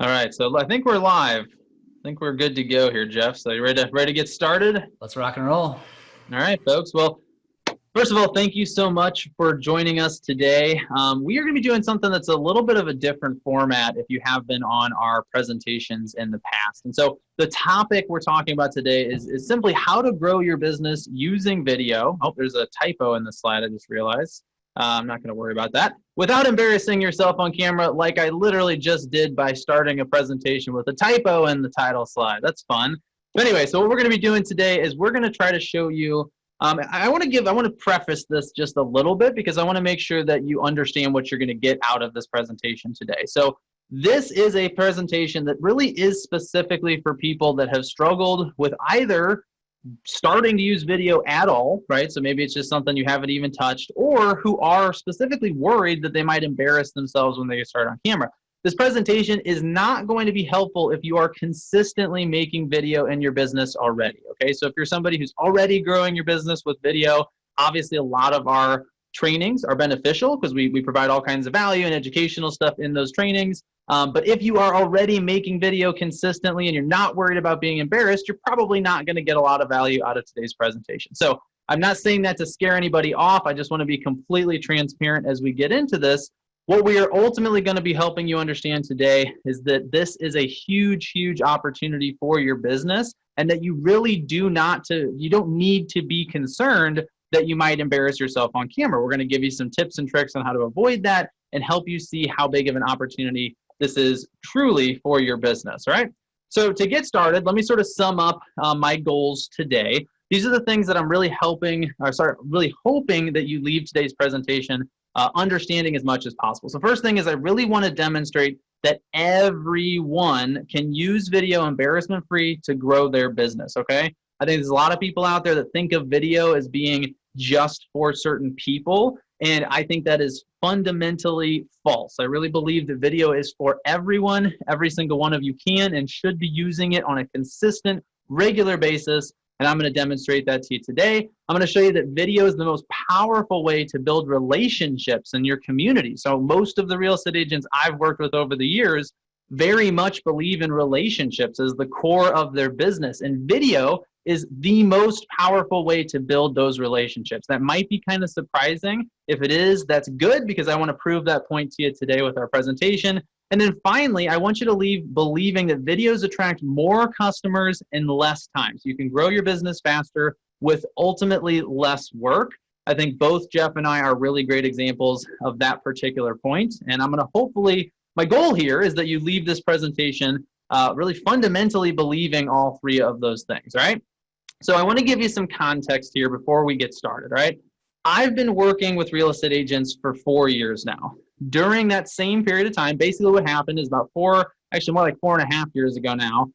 All right, so I think we're live. I think we're good to go here, Jeff. So you ready to get started? Let's rock and roll. All right, folks. Well, first of all, thank you so much for joining us today. We are going to be doing something that's a little bit of a different format if you have been on our presentations in the past. And so the topic we're talking about today is simply how to grow your business using video. Oh, there's a typo in the slide, I just realized. I'm not going to worry about that. Without embarrassing yourself on camera like I literally just did by starting a presentation with a typo in the title slide. That's fun. But anyway, so what we're going to be doing today is we're going to try to show you I want to preface this just a little bit because I want to make sure that you understand what you're going to get out of this presentation today. So this is a presentation that really is specifically for people that have struggled with either starting to use video at all, right? So maybe it's just something you haven't even touched, or who are specifically worried that they might embarrass themselves when they get started on camera. This presentation is not going to be helpful if you are consistently making video in your business already, okay? So if you're somebody who's already growing your business with video, obviously a lot of our trainings are beneficial because we provide all kinds of value and educational stuff in those trainings. But if you are already making video consistently and you're not worried about being embarrassed, you're probably not going to get a lot of value out of today's presentation. So I'm not saying that to scare anybody off. I just want to be completely transparent as we get into this. What we are ultimately going to be helping you understand today is that this is a huge, huge opportunity for your business, and that you really you don't need to be concerned that you might embarrass yourself on camera. We're going to give you some tips and tricks on how to avoid that and help you see how big of an opportunity this is truly for your business, all right? So to get started, let me sort of sum up my goals today. These are the things that I'm really hoping that you leave today's presentation understanding as much as possible. So first thing is I really want to demonstrate that everyone can use video embarrassment-free to grow their business, okay? I think there's a lot of people out there that think of video as being just for certain people, and I think that is fundamentally false. I really believe that video is for everyone. Every single one of you can and should be using it on a consistent, regular basis, and I'm going to demonstrate that to you today. I'm going to show you that video is the most powerful way to build relationships in your community. So most of the real estate agents I've worked with over the years very much believe in relationships as the core of their business, and video is the most powerful way to build those relationships. That might be kind of surprising. If it is, that's good, because I want to prove that point to you today with our presentation. And then finally, I want you to leave believing that videos attract more customers in less time. So you can grow your business faster with ultimately less work. I think both Jeff and I are really great examples of that particular point. And I'm going to my goal here is that you leave this presentation really fundamentally believing all three of those things, all right? So I want to give you some context here before we get started, all right? I've been working with real estate agents for 4 years now. During that same period of time, basically what happened is about more like 4.5 years ago now,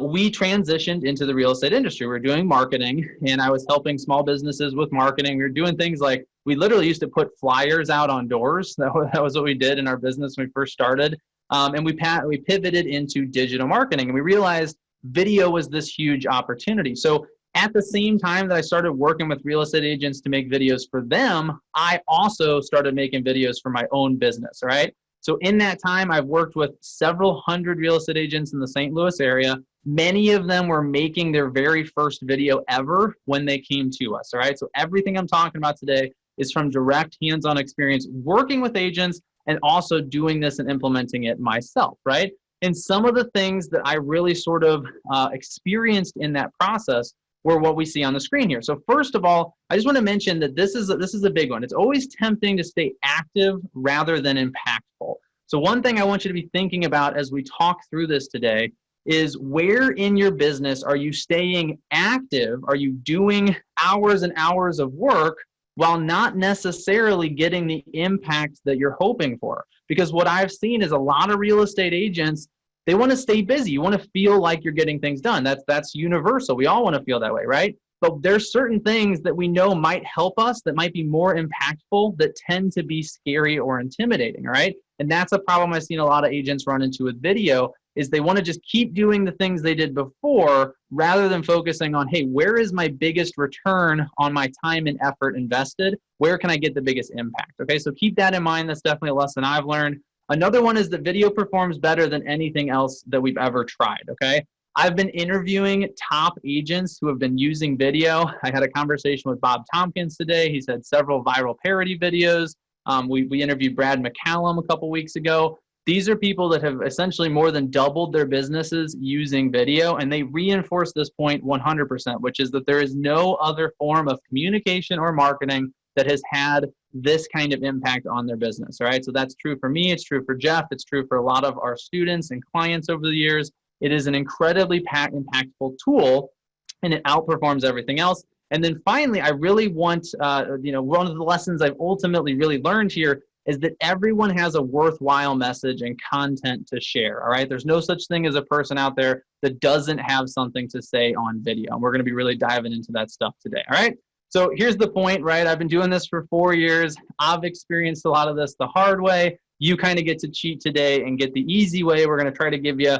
we transitioned into the real estate industry. We were doing marketing, and I was helping small businesses with marketing. We were doing things like, we literally used to put flyers out on doors. That was what we did in our business when we first started. And we pivoted into digital marketing, and we realized video was this huge opportunity. So at the same time that I started working with real estate agents to make videos for them, I also started making videos for my own business, all right? So in that time, I've worked with several hundred real estate agents in the St. Louis area. Many of them were making their very first video ever when they came to us, all right? So everything I'm talking about today is from direct hands-on experience working with agents and also doing this and implementing it myself, right? And some of the things that I really sort of experienced in that process were what we see on the screen here. So first of all, I just want to mention that this is a big one. It's always tempting to stay active rather than impactful. So one thing I want you to be thinking about as we talk through this today is, where in your business are you staying active? Are you doing hours and hours of work while not necessarily getting the impact that you're hoping for? Because what I've seen is a lot of real estate agents, they want to stay busy. You want to feel like you're getting things done. That's universal. We all want to feel that way, right? But there's certain things that we know might help us, that might be more impactful, that tend to be scary or intimidating, all right? And that's a problem I've seen a lot of agents run into with video, is they want to just keep doing the things they did before rather than focusing on, hey, where is my biggest return on my time and effort invested? Where can I get the biggest impact? Okay, so keep that in mind. That's definitely a lesson I've learned. Another one is that video performs better than anything else that we've ever tried, okay? I've been interviewing top agents who have been using video. I had a conversation with Bob Tompkins today. He's had several viral parody videos. We interviewed Brad McCallum a couple weeks ago. These are people that have essentially more than doubled their businesses using video, and they reinforce this point 100%, which is that there is no other form of communication or marketing that has had this kind of impact on their business, all right? So that's true for me, it's true for Jeff, it's true for a lot of our students and clients over the years. It is an incredibly impactful tool, and it outperforms everything else. And then finally, I really want, one of the lessons I've ultimately really learned here is that everyone has a worthwhile message and content to share, all right? There's no such thing as a person out there that doesn't have something to say on video. And we're gonna be really diving into that stuff today, all right? So here's the point, right? I've been doing this for 4 years. I've experienced a lot of this the hard way. You kind of get to cheat today and get the easy way. We're gonna try to give you,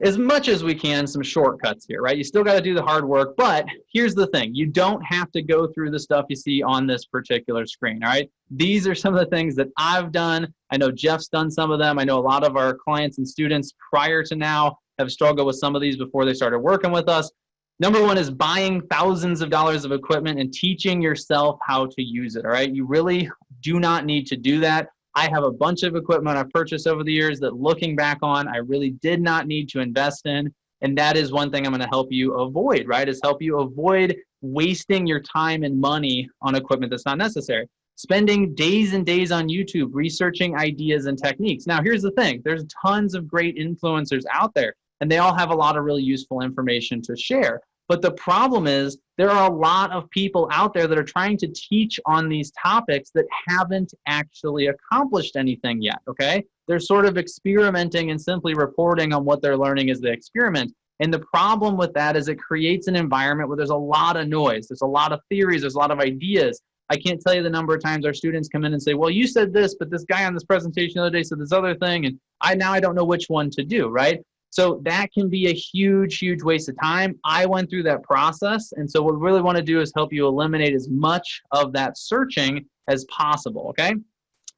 as much as we can, some shortcuts here, right? You still got to do the hard work, but here's the thing. You don't have to go through the stuff you see on this particular screen, all right? These are some of the things that I've done. I know Jeff's done some of them. I know a lot of our clients and students prior to now have struggled with some of these before they started working with us. Number one is buying thousands of dollars of equipment and teaching yourself how to use it, all right? You really do not need to do that. I have a bunch of equipment I've purchased over the years that, looking back on, I really did not need to invest in. And that is one thing I'm going to help you avoid, right? Is help you avoid wasting your time and money on equipment that's not necessary. Spending days and days on YouTube researching ideas and techniques. Now, here's the thing. There's tons of great influencers out there, and they all have a lot of really useful information to share. But the problem is there are a lot of people out there that are trying to teach on these topics that haven't actually accomplished anything yet, okay? They're sort of experimenting and simply reporting on what they're learning as they experiment. And the problem with that is it creates an environment where there's a lot of noise. There's a lot of theories. There's a lot of ideas. I can't tell you the number of times our students come in and say, well, you said this, but this guy on this presentation the other day said this other thing, and now I don't know which one to do, right? So that can be a huge, huge waste of time. I went through that process. And so what we really want to do is help you eliminate as much of that searching as possible, okay?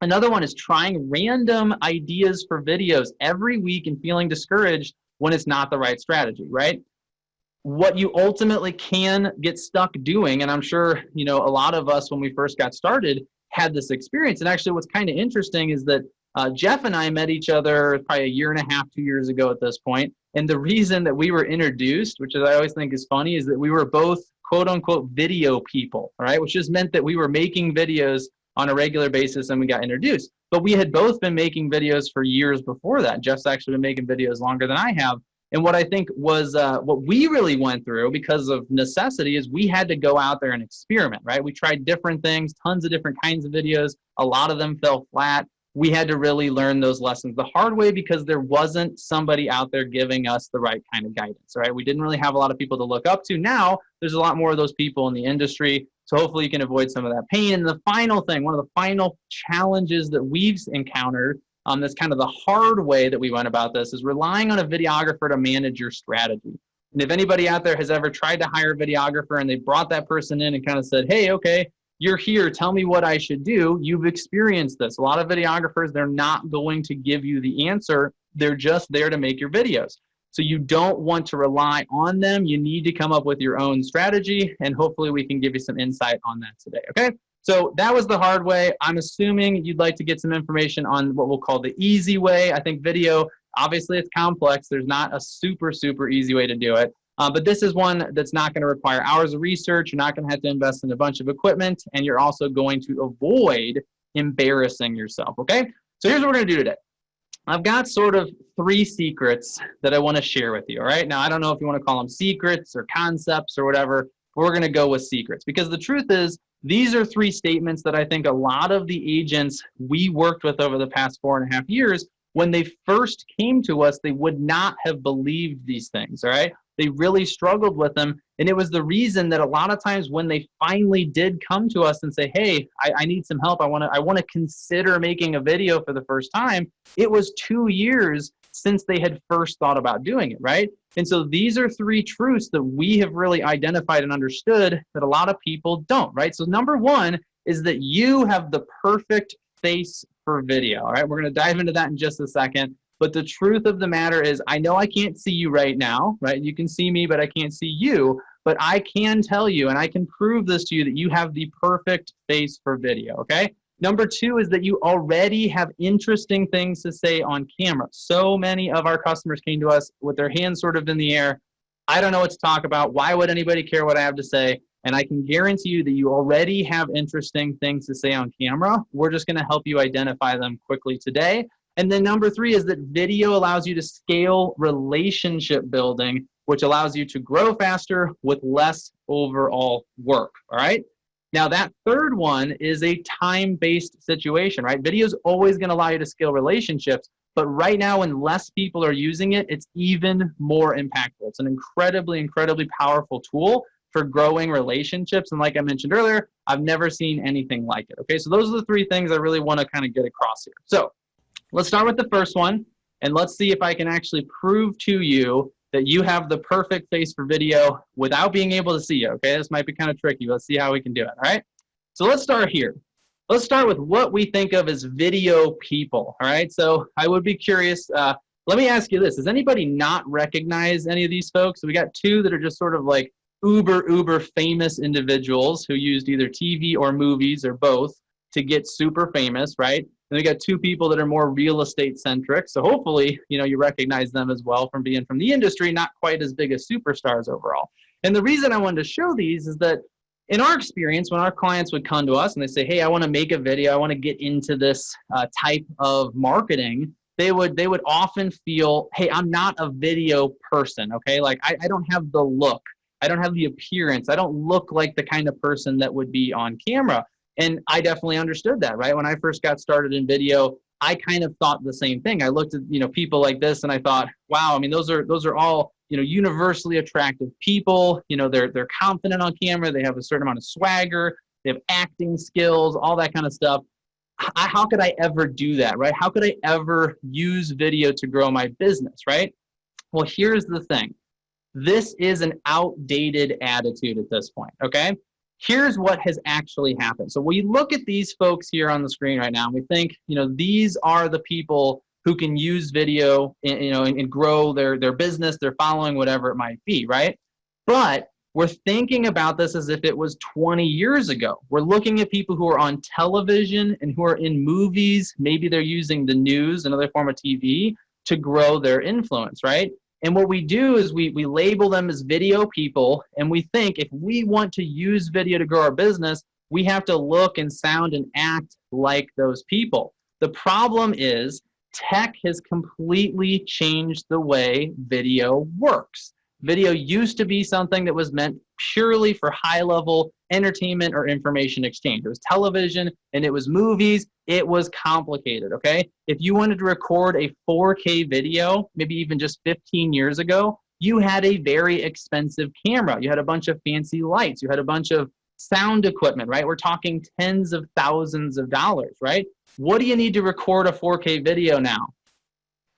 Another one is trying random ideas for videos every week and feeling discouraged when it's not the right strategy, right? What you ultimately can get stuck doing, and I'm sure, a lot of us when we first got started had this experience. And actually what's kind of interesting is that Jeff and I met each other probably 1.5 years, 2 years ago at this point. And the reason that we were introduced, which I always think is funny, is that we were both quote unquote video people, all right? Which just meant that we were making videos on a regular basis and we got introduced. But we had both been making videos for years before that. Jeff's actually been making videos longer than I have. And what I think was what we really went through because of necessity is we had to go out there and experiment, right? We tried different things, tons of different kinds of videos. A lot of them fell flat. We had to really learn those lessons the hard way because there wasn't somebody out there giving us the right kind of guidance, right? We didn't really have a lot of people to look up to. Now, there's a lot more of those people in the industry. So hopefully you can avoid some of that pain. And the final thing, one of the final challenges that we've encountered, that's kind of the hard way that we went about this, is relying on a videographer to manage your strategy. And if anybody out there has ever tried to hire a videographer and they brought that person in and kind of said, hey, okay, you're here, tell me what I should do, you've experienced this. A lot of videographers, they're not going to give you the answer. They're just there to make your videos. So you don't want to rely on them. You need to come up with your own strategy, and hopefully we can give you some insight on that today, okay? So that was the hard way. I'm assuming you'd like to get some information on what we'll call the easy way. I think video, obviously it's complex. There's not a super, super easy way to do it. But this is one that's not going to require hours of research. You're not going to have to invest in a bunch of equipment, and you're also going to avoid embarrassing yourself, okay? So here's what we're going to do today. I've got sort of 3 secrets that I want to share with you, all right? Now, I don't know if you want to call them secrets or concepts or whatever, but we're going to go with secrets because the truth is these are 3 statements that I think a lot of the agents we worked with over the past 4.5 years, when they first came to us, they would not have believed these things, all right? They really struggled with them. And it was the reason that a lot of times when they finally did come to us and say, hey, I need some help. I want to consider making a video for the first time. It was 2 years since they had first thought about doing it, right? And so these are 3 truths that we have really identified and understood that a lot of people don't, right? So number 1 is that you have the perfect face for video. All right, we're going to dive into that in just a second. But the truth of the matter is, I know I can't see you right now, right? You can see me, but I can't see you. But I can tell you, and I can prove this to you, that you have the perfect face for video, okay? Number two is that you already have interesting things to say on camera. So many of our customers came to us with their hands sort of in the air. I don't know what to talk about. Why would anybody care what I have to say? And I can guarantee you that you already have interesting things to say on camera. We're just going to help you identify them quickly today. And then number three is that video allows you to scale relationship building, which allows you to grow faster with less overall work, all right? Now that third one is a time-based situation, right? Video is always going to allow you to scale relationships, but right now when less people are using it, it's even more impactful. It's an incredibly, incredibly powerful tool for growing relationships. And like I mentioned earlier, I've never seen anything like it, okay? So those are the three things I really want to kind of get across here. So let's start with the first one, and let's see if I can actually prove to you that you have the perfect face for video without being able to see you, okay? This might be kind of tricky. Let's see how we can do it, all right? So let's start here. Let's start with what we think of as video people, all right? So I would be curious, let me ask you this. Does anybody not recognize any of these folks? So we got two that are just sort of like uber famous individuals who used either TV or movies or both to get super famous, right? And we got two people that are more real estate centric. So hopefully, you know, you recognize them as well from being from the industry, not quite as big as superstars overall. And the reason I wanted to show these is that in our experience, when our clients would come to us and they say, hey, I want to make a video, I want to get into this type of marketing, they would often feel, hey, I'm not a video person, okay? Like I don't have the look. I don't have the appearance. I don't look like the kind of person that would be on camera. And I definitely understood that, right? When I first got started in video, I kind of thought the same thing. I looked at, you know, people like this and I thought, wow, I mean, those are all, you know, universally attractive people. You know, they're confident on camera. They have a certain amount of swagger. They have acting skills, all that kind of stuff. How could I ever do that, right? How could I ever use video to grow my business, right? Well, here's the thing. This is an outdated attitude at this point, okay? Here's what has actually happened. So we look at these folks here on the screen right now, and we think, you know, these are the people who can use video, you know, and grow their business, their following, whatever it might be, right? But we're thinking about this as if it was 20 years ago. We're looking at people who are on television and who are in movies. Maybe they're using the news, another form of TV, to grow their influence, right? And what we do is we label them as video people, and we think if we want to use video to grow our business, we have to look and sound and act like those people. The problem is tech has completely changed the way video works. Video used to be something that was meant purely for high-level entertainment or information exchange. It was television and it was movies. It was complicated, okay? If you wanted to record a 4K video, maybe even just 15 years ago, you had a very expensive camera. You had a bunch of fancy lights. You had a bunch of sound equipment, right? We're talking tens of thousands of dollars, right? What do you need to record a 4K video now?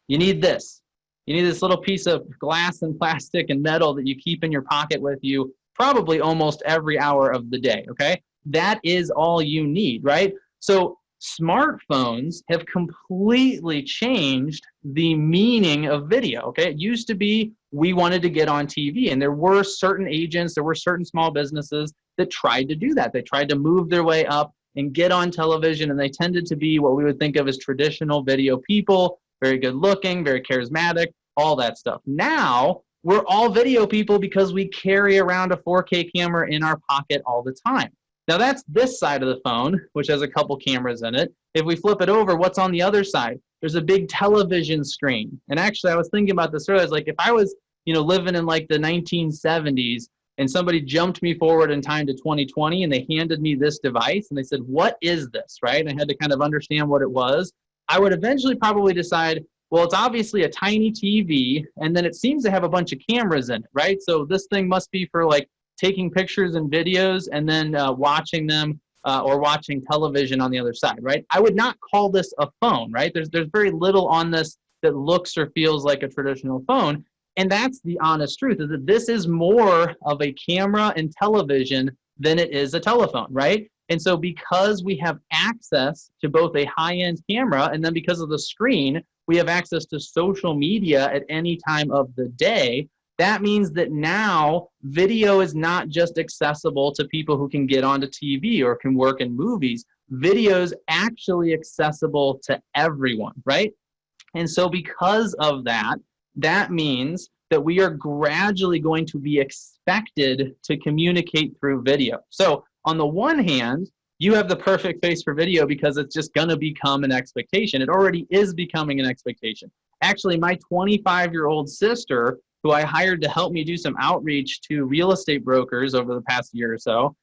You need this. You need this little piece of glass and plastic and metal that you keep in your pocket with you probably almost every hour of the day, okay? That is all you need, right? So smartphones have completely changed the meaning of video, okay? It used to be we wanted to get on TV, and there were certain agents, there were certain small businesses that tried to do that. They tried to move their way up and get on television, and they tended to be what we would think of as traditional video people, very good looking, very charismatic, all that stuff. Now, we're all video people because we carry around a 4K camera in our pocket all the time. Now, that's this side of the phone, which has a couple cameras in it. If we flip it over, what's on the other side? There's a big television screen. And actually, I was thinking about this earlier. I was like, if I was, you know, living in like the 1970s and somebody jumped me forward in time to 2020 and they handed me this device and they said, what is this, right? And I had to kind of understand what it was. I would eventually probably decide, well, it's obviously a tiny TV, and then it seems to have a bunch of cameras in it, right? So this thing must be for like taking pictures and videos and then watching them or watching television on the other side, right? I would not call this a phone, right? There's very little on this that looks or feels like a traditional phone. And that's the honest truth, is that this is more of a camera and television than it is a telephone, right? And so because we have access to both a high-end camera and then because of the screen, we have access to social media at any time of the day, that means that now video is not just accessible to people who can get onto TV or can work in movies. Video is actually accessible to everyone, right? And so because of that, that means that we are gradually going to be expected to communicate through video. So on the one hand, you have the perfect face for video because it's just going to become an expectation. It already is becoming an expectation. Actually, my 25-year-old sister, who I hired to help me do some outreach to real estate brokers over the past year or so,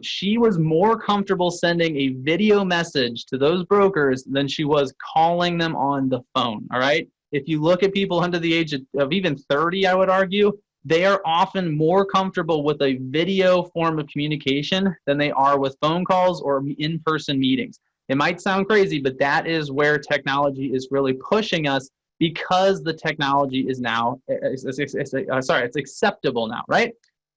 she was more comfortable sending a video message to those brokers than she was calling them on the phone, all right? If you look at people under the age of even 30, I would argue, they are often more comfortable with a video form of communication than they are with phone calls or in-person meetings. It might sound crazy, but that is where technology is really pushing us because the technology is now, it's acceptable now, right?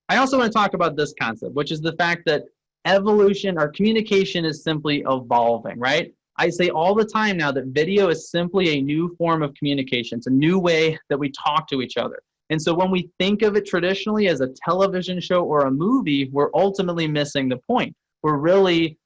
I also want to talk about this concept, which is the fact that evolution or communication is simply evolving, right? I say all the time now that video is simply a new form of communication. It's a new way that we talk to each other. And so when we think of it traditionally as a television show or a movie, we're ultimately missing the point. We're really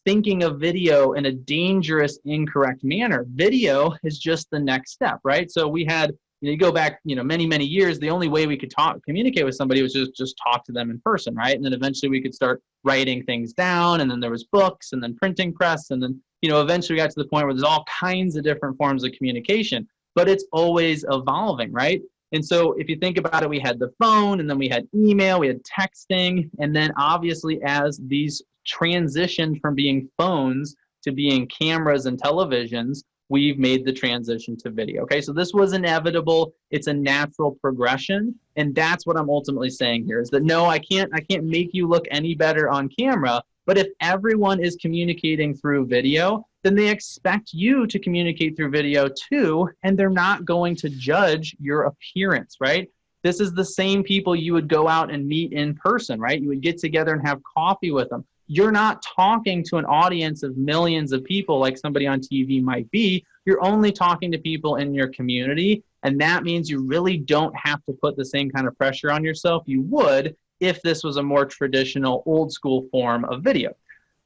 thinking of video in a dangerous, incorrect manner. Video is just the next step, right? So we had, you go back, many, many years, the only way we could communicate with somebody was just talk to them in person, right? And then eventually we could start writing things down, and then there was books, and then printing press, and then, eventually we got to the point where there's all kinds of different forms of communication, but it's always evolving, right? And so if you think about it, we had the phone, and then we had email, we had texting, and then obviously as these transitioned from being phones to being cameras and televisions, we've made the transition to video. Okay, so this was inevitable. It's a natural progression, and that's what I'm ultimately saying here is that no, I can't make you look any better on camera, but if everyone is communicating through video, then they expect you to communicate through video too, and they're not going to judge your appearance, right? This is the same people you would go out and meet in person, right? You would get together and have coffee with them. You're not talking to an audience of millions of people like somebody on TV might be. You're only talking to people in your community, and that means you really don't have to put the same kind of pressure on yourself you would if this was a more traditional, old school form of video.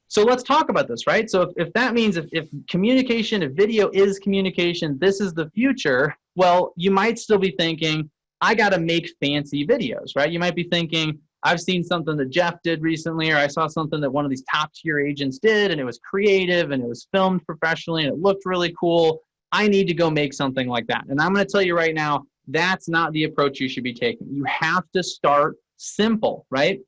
So let's talk about this, right? So if that means if communication, if video is communication, this is the future, well, you might still be thinking, I got to make fancy videos, right? You might be thinking, I've seen something that Jeff did recently, or I saw something that one of these top tier agents did, and it was creative, and it was filmed professionally, and it looked really cool. I need to go make something like that. And I'm going to tell you right now, that's not the approach you should be taking. You have to start simple, right?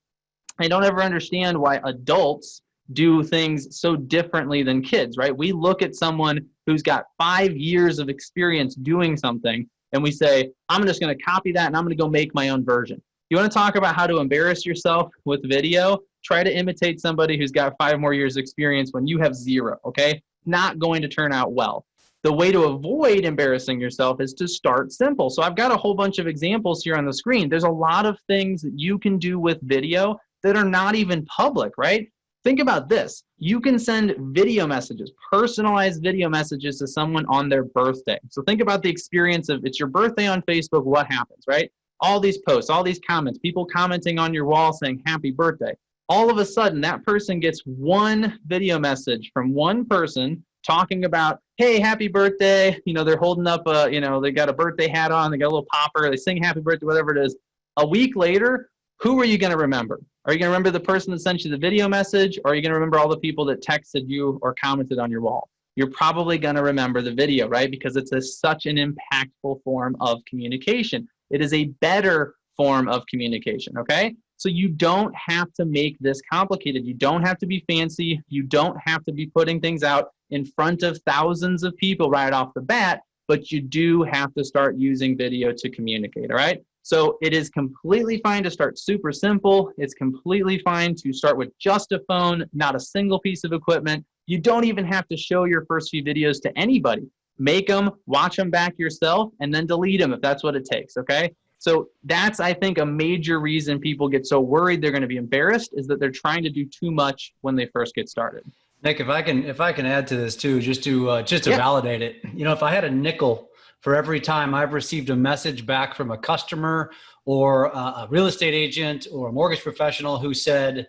I don't ever understand why adults do things so differently than kids, right? We look at someone who's got 5 years of experience doing something, and we say, I'm just going to copy that, and I'm going to go make my own version. You want to talk about how to embarrass yourself with video? Try to imitate somebody who's got 5 more years experience when you have 0, okay? Not going to turn out well. The way to avoid embarrassing yourself is to start simple. So I've got a whole bunch of examples here on the screen. There's a lot of things that you can do with video that are not even public, right? Think about this. You can send video messages, personalized video messages to someone on their birthday. So think about the experience of it's your birthday on Facebook, what happens, right? All these posts, all these comments, people commenting on your wall saying happy birthday. All of a sudden, that person gets one video message from one person talking about, hey, happy birthday. They're holding up they got a birthday hat on, they got a little popper, they sing happy birthday, whatever it is. A week later, who are you going to remember? Are you going to remember the person that sent you the video message, or are you going to remember all the people that texted you or commented on your wall? You're probably going to remember the video, right? Because it's such an impactful form of communication. It is a better form of communication, okay? So you don't have to make this complicated. You don't have to be fancy. You don't have to be putting things out in front of thousands of people right off the bat, but you do have to start using video to communicate, all right? So it is completely fine to start super simple. It's completely fine to start with just a phone, not a single piece of equipment. You don't even have to show your first few videos to anybody. Make them, watch them back yourself, and then delete them if that's what it takes, okay? So that's, I think, a major reason people get so worried they're going to be embarrassed, is that they're trying to do too much when they first get started. Nick, if I can add to this too, just to Yeah. validate it, if I had a nickel for every time I've received a message back from a customer or a real estate agent or a mortgage professional who said,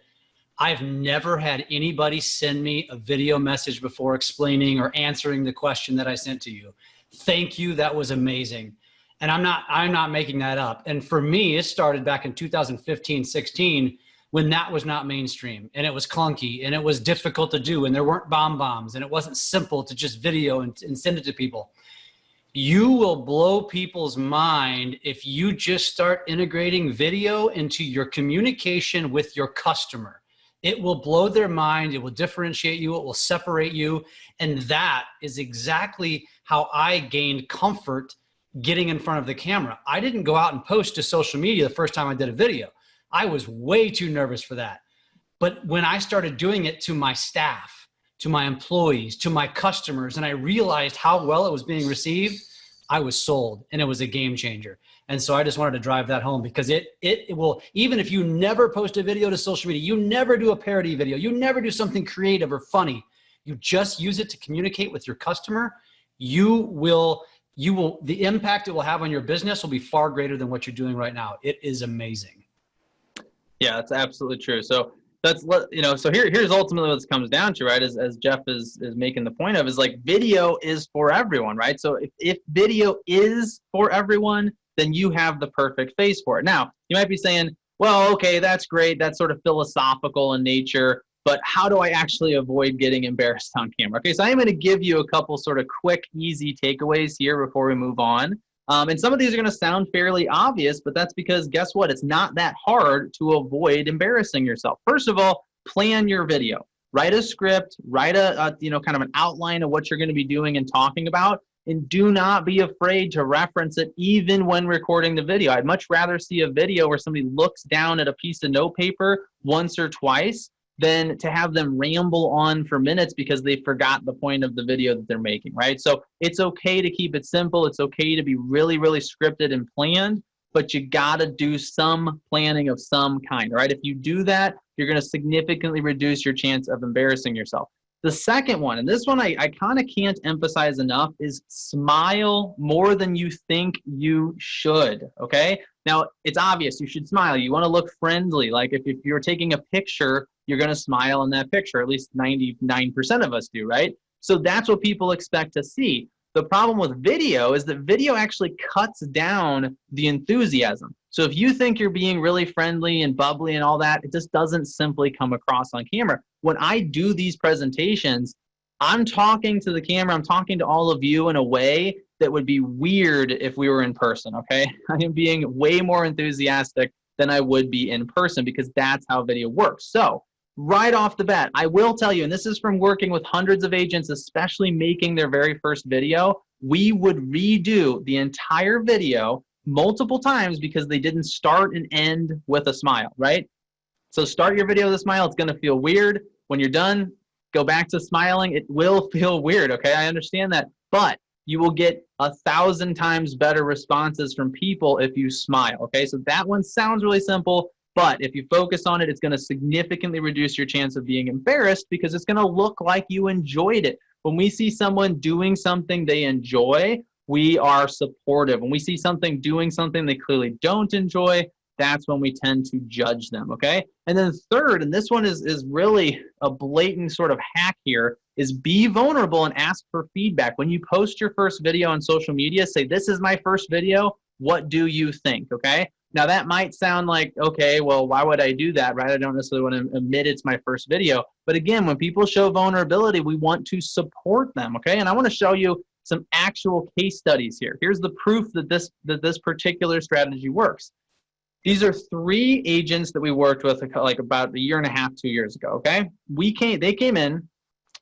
I've never had anybody send me a video message before explaining or answering the question that I sent to you. Thank you. That was amazing. And I'm not making that up. And for me, it started back in 2015, 16, when that was not mainstream and it was clunky and it was difficult to do and there weren't bombs and it wasn't simple to just video and send it to people. You will blow people's mind if you just start integrating video into your communication with your customer. It will blow their mind. It will differentiate you. It will separate you. And that is exactly how I gained comfort getting in front of the camera. I didn't go out and post to social media the first time I did a video. I was way too nervous for that. But when I started doing it to my staff, to my employees, to my customers, and I realized how well it was being received, I was sold, and it was a game changer. And so I just wanted to drive that home, because it will, even if you never post a video to social media, you never do a parody video, you never do something creative or funny, you just use it to communicate with your customer, the impact it will have on your business will be far greater than what you're doing right now. It is amazing. Yeah, that's absolutely true. So that's what, so here's ultimately what this comes down to, right? As Jeff is making the point of, is like, video is for everyone, right? So if video is for everyone, then you have the perfect face for it. Now, you might be saying, well, okay, that's great. That's sort of philosophical in nature, but how do I actually avoid getting embarrassed on camera? Okay, so I'm going to give you a couple sort of quick, easy takeaways here before we move on. And some of these are going to sound fairly obvious, but that's because, guess what? It's not that hard to avoid embarrassing yourself. First of all, plan your video. Write a script, write a kind of an outline of what you're going to be doing and talking about, and do not be afraid to reference it even when recording the video. I'd much rather see a video where somebody looks down at a piece of notepaper once or twice than to have them ramble on for minutes because they forgot the point of the video that they're making, right? So it's okay to keep it simple. It's okay to be really, really scripted and planned, but you gotta do some planning of some kind, right? If you do that, you're gonna significantly reduce your chance of embarrassing yourself. The second one, and this one I kind of can't emphasize enough, is smile more than you think you should, okay? Now, it's obvious you should smile. You want to look friendly. Like if you're taking a picture, you're going to smile in that picture. At least 99% of us do, right? So that's what people expect to see. The problem with video is that video actually cuts down the enthusiasm. So if you think you're being really friendly and bubbly and all that, it just doesn't simply come across on camera. When I do these presentations, I'm talking to the camera, I'm talking to all of you in a way that would be weird if we were in person, okay? I am being way more enthusiastic than I would be in person, because that's how video works. So right off the bat, I will tell you, and this is from working with hundreds of agents, especially making their very first video, we would redo the entire video multiple times because they didn't start and end with a smile, right? So start your video with a smile. It's going to feel weird. When you're done, go back to smiling. It will feel weird, okay? I understand that. But you will get 1,000 times better responses from people if you smile, okay? So that one sounds really simple, but if you focus on it, it's going to significantly reduce your chance of being embarrassed because it's going to look like you enjoyed it. When we see someone doing something they enjoy, we are supportive. When we see something doing something they clearly don't enjoy, that's when we tend to judge them, okay? And then third, and this one is really a blatant sort of hack here, is be vulnerable and ask for feedback. When you post your first video on social media, say, this is my first video, what do you think, okay? Now that might sound like, okay, well, why would I do that, right? I don't necessarily want to admit it's my first video. But again, when people show vulnerability, we want to support them, okay? And I want to show you some actual case studies here. Here's the proof that this particular strategy works. These are 3 agents that we worked with like about 1.5 years, 2 years ago, okay? They came in,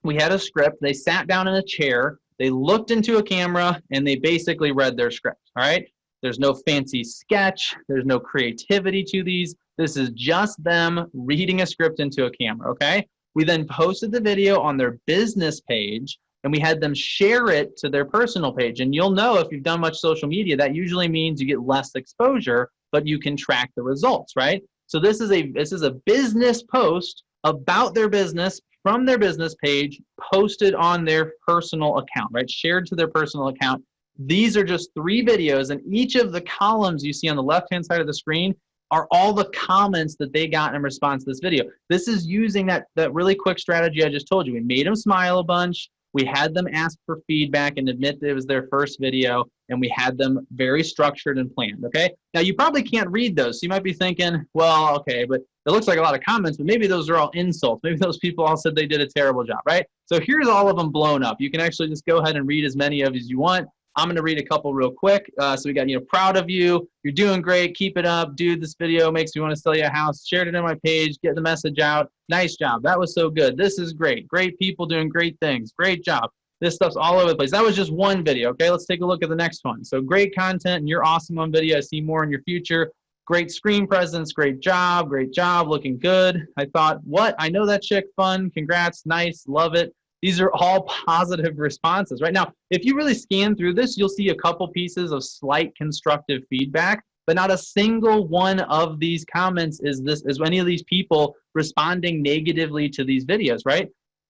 we had a script, they sat down in a chair, they looked into a camera, and they basically read their script, all right? There's no fancy sketch, there's no creativity to these. This is just them reading a script into a camera, okay? We then posted the video on their business page, and we had them share it to their personal page. And you'll know if you've done much social media, that usually means you get less exposure, but you can track the results, right? So this is a business post about their business from their business page, posted on their personal account, right? Shared to their personal account. These are just 3 videos, and each of the columns you see on the left-hand side of the screen are all the comments that they got in response to this video. This is using that really quick strategy I just told you. We made them smile a bunch. We had them ask for feedback and admit that it was their first video, and we had them very structured and planned, okay? Now, you probably can't read those, so you might be thinking, well, okay, but it looks like a lot of comments, but maybe those are all insults. Maybe those people all said they did a terrible job, right? So here's all of them blown up. You can actually just go ahead and read as many of as you want. I'm going to read a couple real quick. So we got, proud of you. You're doing great. Keep it up. Dude, this video makes me want to sell you a house. Shared it on my page. Get the message out. Nice job. That was so good. This is great. Great people doing great things. Great job. This stuff's all over the place. That was just one video. Okay, let's take a look at the next one. So great content, and you're awesome on video. I see more in your future. Great screen presence. Great job. Great job. Looking good. I thought, what? I know that chick. Fun. Congrats. Nice. Love it. These are all positive responses. Right now, if you really scan through this, you'll see a couple pieces of slight constructive feedback, but not a single one of these comments is any of these people responding negatively to these videos, right?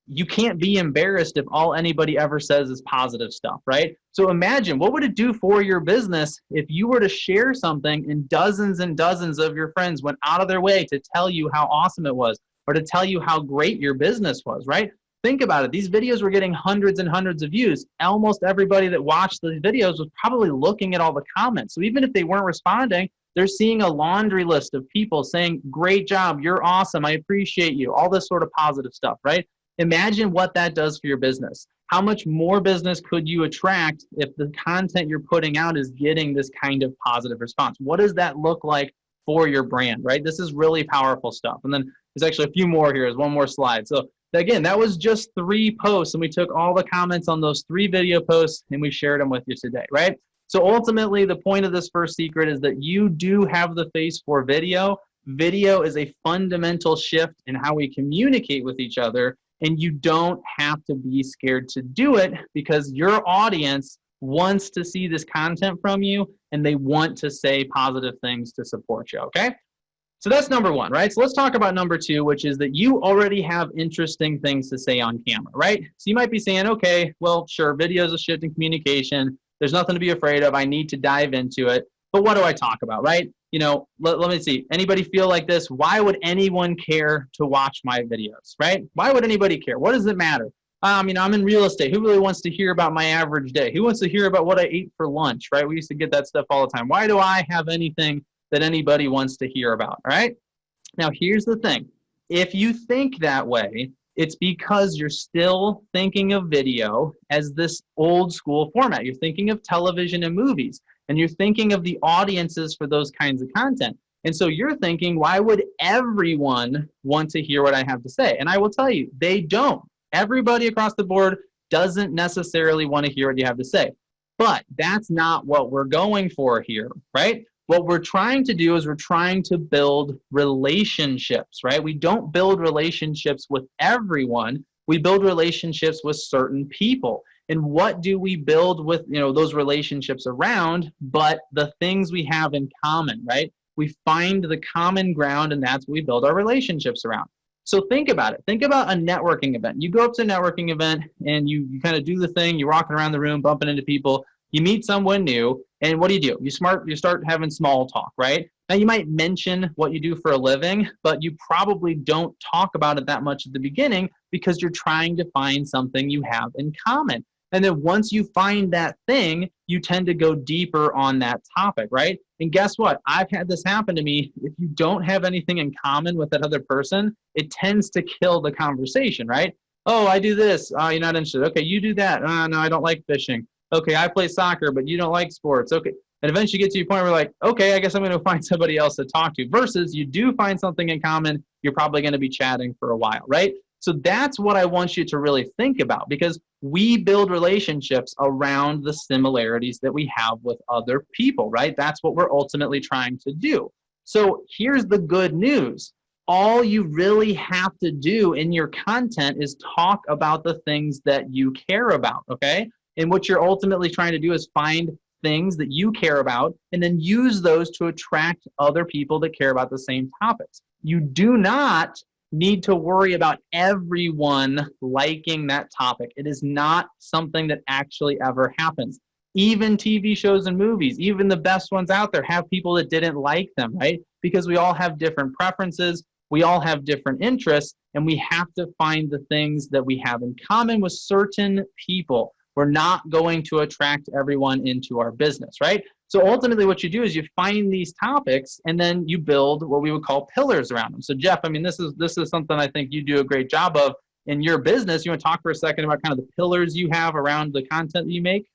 You can't be embarrassed if all anybody ever says is positive stuff, right? So imagine, what would it do for your business if you were to share something and dozens of your friends went out of their way to tell you how awesome it was, or to tell you how great your business was, right? Think about it. These videos were getting hundreds and hundreds of views. Almost everybody that watched the videos was probably looking at all the comments. So even if they weren't responding, they're seeing a laundry list of people saying, great job, you're awesome, I appreciate you, all this sort of positive stuff, right? Imagine what that does for your business. How much more business could you attract if the content you're putting out is getting this kind of positive response? What does that look like for your brand, right? This is really powerful stuff. And then there's actually a few more here. There's one more slide. So again, that was just 3 posts, and we took all the comments on those 3 video posts and we shared them with you today, right? So ultimately, the point of this first secret is that you do have the face for video. Video is a fundamental shift in how we communicate with each other, and you don't have to be scared to do it because your audience wants to see this content from you, and they want to say positive things to support you, okay? So that's number 1, right? So let's talk about number 2, which is that you already have interesting things to say on camera, right? So you might be saying, okay, well, sure, video is a shift in communication. There's nothing to be afraid of. I need to dive into it. But what do I talk about, right? Let me see. Anybody feel like this? Why would anyone care to watch my videos, right? Why would anybody care? What does it matter? I'm in real estate. Who really wants to hear about my average day? Who wants to hear about what I ate for lunch, right? We used to get that stuff all the time. Why do I have anything that anybody wants to hear about, all right? Now, here's the thing. If you think that way, it's because you're still thinking of video as this old school format. You're thinking of television and movies, and you're thinking of the audiences for those kinds of content. And so you're thinking, why would everyone want to hear what I have to say? And I will tell you, they don't. Everybody across the board doesn't necessarily want to hear what you have to say. But that's not what we're going for here, right? What we're trying to do is we're trying to build relationships, right? We don't build relationships with everyone. We build relationships with certain people. And what do we build with, those relationships around, but the things we have in common, right? We find the common ground, and that's what we build our relationships around. So think about it. Think about a networking event. You go up to a networking event and you kind of do the thing. You're walking around the room, bumping into people. You meet someone new, and what do? You start having small talk, right? Now, you might mention what you do for a living, but you probably don't talk about it that much at the beginning because you're trying to find something you have in common. And then once you find that thing, you tend to go deeper on that topic, right? And guess what? I've had this happen to me. If you don't have anything in common with that other person, it tends to kill the conversation, right? Oh, I do this. You're not interested. Okay, you do that. No, I don't like fishing. Okay, I play soccer, but you don't like sports. Okay. And eventually you get to your point where you're like, okay, I guess I'm going to find somebody else to talk to. Versus you do find something in common, you're probably going to be chatting for a while, right? So that's what I want you to really think about, because we build relationships around the similarities that we have with other people, right? That's what we're ultimately trying to do. So here's the good news. all you really have to do in your content is talk about the things that you care about, okay? And what you're ultimately trying to do is find things that you care about and then use those to attract other people that care about the same topics. You do not need to worry about everyone liking that topic. It is not something that actually ever happens. Even TV shows and movies, even the best ones out there, have people that didn't like them, right? Because we all have different preferences, we all have different interests, and we have to find the things that we have in common with certain people. We're not going to attract everyone into our business, right? So ultimately what you do is you find these topics and then you build what we would call pillars around them. So Jeff, I mean, this is something I think you do a great job of in your business. You want to talk for a second about kind of the pillars you have around the content that you make?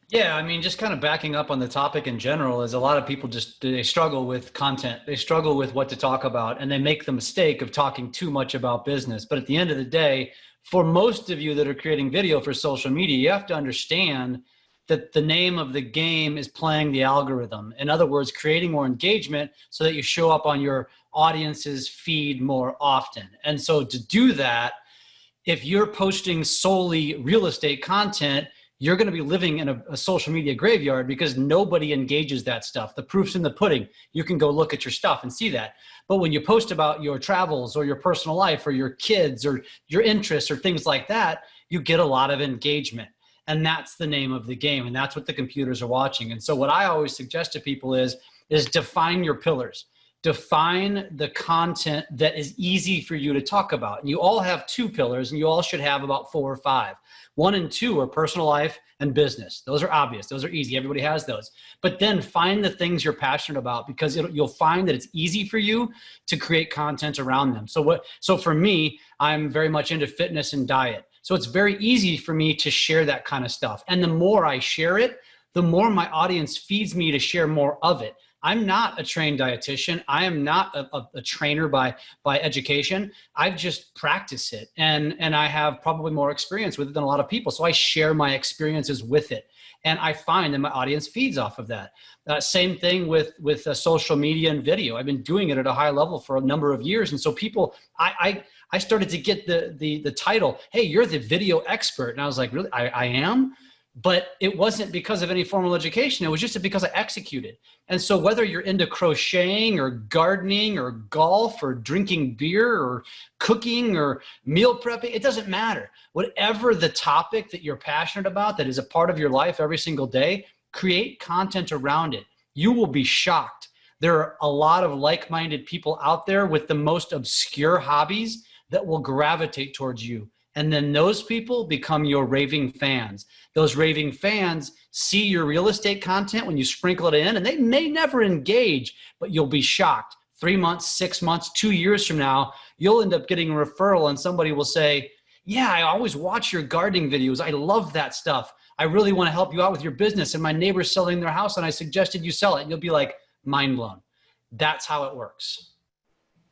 Yeah, I mean, just kind of backing up on the topic in general is a lot of people they struggle with content. They struggle with what to talk about, and they make the mistake of talking too much about business. But at the end of the day, for most of you that are creating video for social media, you have to understand that the name of the game is playing the algorithm. In other words, creating more engagement so that you show up on your audience's feed more often. And so to do that, if you're posting solely real estate content, you're going to be living in a social media graveyard because nobody engages that stuff. The proof's in the pudding. You can go look at your stuff and see that. But when you post about your travels or your personal life or your kids or your interests or things like that, you get a lot of engagement. And that's the name of the game. And that's what the computers are watching. And so what I always suggest to people is define your pillars. Define the content that is easy for you to talk about. And you all have 2 pillars, and you all should have about 4 or 5. 1 and 2 are personal life and business. Those are obvious. Those are easy. Everybody has those. But then find the things you're passionate about, because you'll find that it's easy for you to create content around them. So for me, I'm very much into fitness and diet. So it's very easy for me to share that kind of stuff. And the more I share it, the more my audience feeds me to share more of it. I'm not a trained dietitian. I am not a trainer by education. I've just practiced it, and I have probably more experience with it than a lot of people. So I share my experiences with it, and I find that my audience feeds off of that. Same thing with social media and video. I've been doing it at a high level for a number of years, and so people, I started to get the title, "Hey, you're the video expert," and I was like, "Really? I am?" But it wasn't because of any formal education. It was just because I executed. And so whether you're into crocheting or gardening or golf or drinking beer or cooking or meal prepping, it doesn't matter. Whatever the topic that you're passionate about that is a part of your life every single day, create content around it. You will be shocked. There are a lot of like-minded people out there with the most obscure hobbies that will gravitate towards you. And then those people become your raving fans. Those raving fans see your real estate content when you sprinkle it in, and they may never engage, but you'll be shocked. 3 months, 6 months, 2 years from now, you'll end up getting a referral, and somebody will say, "Yeah, I always watch your gardening videos. I love that stuff. I really want to help you out with your business, and my neighbor's selling their house, and I suggested you sell it." And you'll be like, mind blown. That's how it works.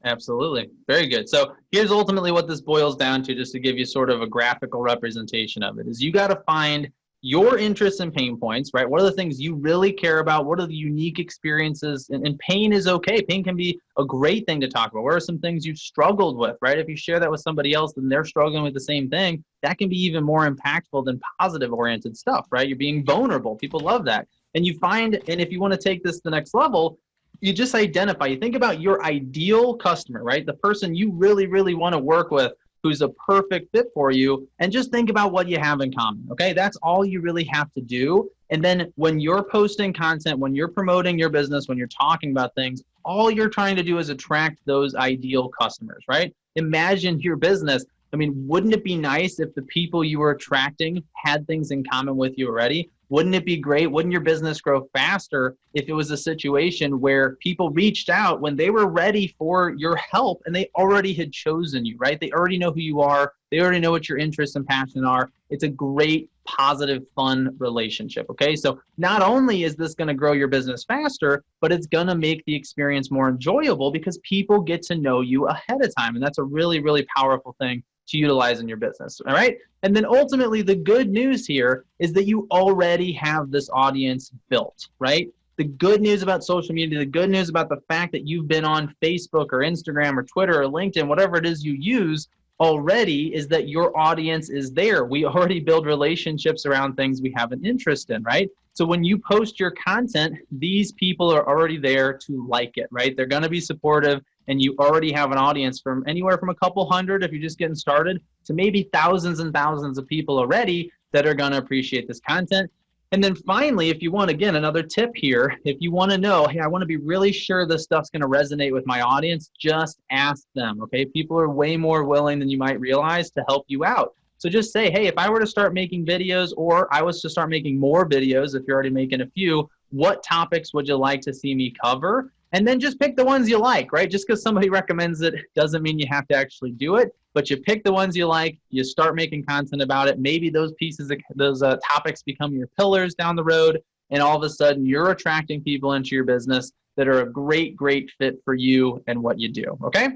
Absolutely. Very good. So here's ultimately what this boils down to, just to give you sort of a graphical representation of it, is you got to find your interests and pain points, right? What are the things you really care about? What are the unique experiences? And pain is okay. Pain can be a great thing to talk about. What are some things you've struggled with, right? If you share that with somebody else and they're struggling with the same thing, that can be even more impactful than positive oriented stuff, right? You're being vulnerable. People love that. And you find, and if you want to take this to the next level, you just identify, you think about your ideal customer, right? The person you really, really want to work with, who's a perfect fit for you, and just think about what you have in common, okay? That's all you really have to do. And then when you're posting content, when you're promoting your business, when you're talking about things, all you're trying to do is attract those ideal customers, right? Imagine your business. I mean, wouldn't it be nice if the people you were attracting had things in common with you already? Wouldn't it be great? Wouldn't your business grow faster if it was a situation where people reached out when they were ready for your help and they already had chosen you, right? They already know who you are. They already know what your interests and passions are. It's a great, positive, fun relationship, okay? So not only is this going to grow your business faster, but it's going to make the experience more enjoyable because people get to know you ahead of time. And that's a really, really powerful thing to utilize in your business, all right? And then ultimately, the good news here is that you already have this audience built, right? The good news about social media, the good news about the fact that you've been on Facebook or Instagram or Twitter or LinkedIn, whatever it is you use already, is that your audience is there. We already build relationships around things we have an interest in, right? So when you post your content, these people are already there to like it, right? They're going to be supportive, and you already have an audience from anywhere from a couple hundred, if you're just getting started, to maybe thousands and thousands of people already that are going to appreciate this content. And then finally, if you want, again, another tip here, if you want to know, hey, I want to be really sure this stuff's going to resonate with my audience, just ask them, okay? People are way more willing than you might realize to help you out. So just say, hey, if I were to start making videos, or I was to start making more videos, if you're already making a few, what topics would you like to see me cover? And then just pick the ones you like, right? Just because somebody recommends it doesn't mean you have to actually do it, but you pick the ones you like, you start making content about it. Maybe those pieces, those topics become your pillars down the road, and all of a sudden you're attracting people into your business that are a great, great fit for you and what you do, okay?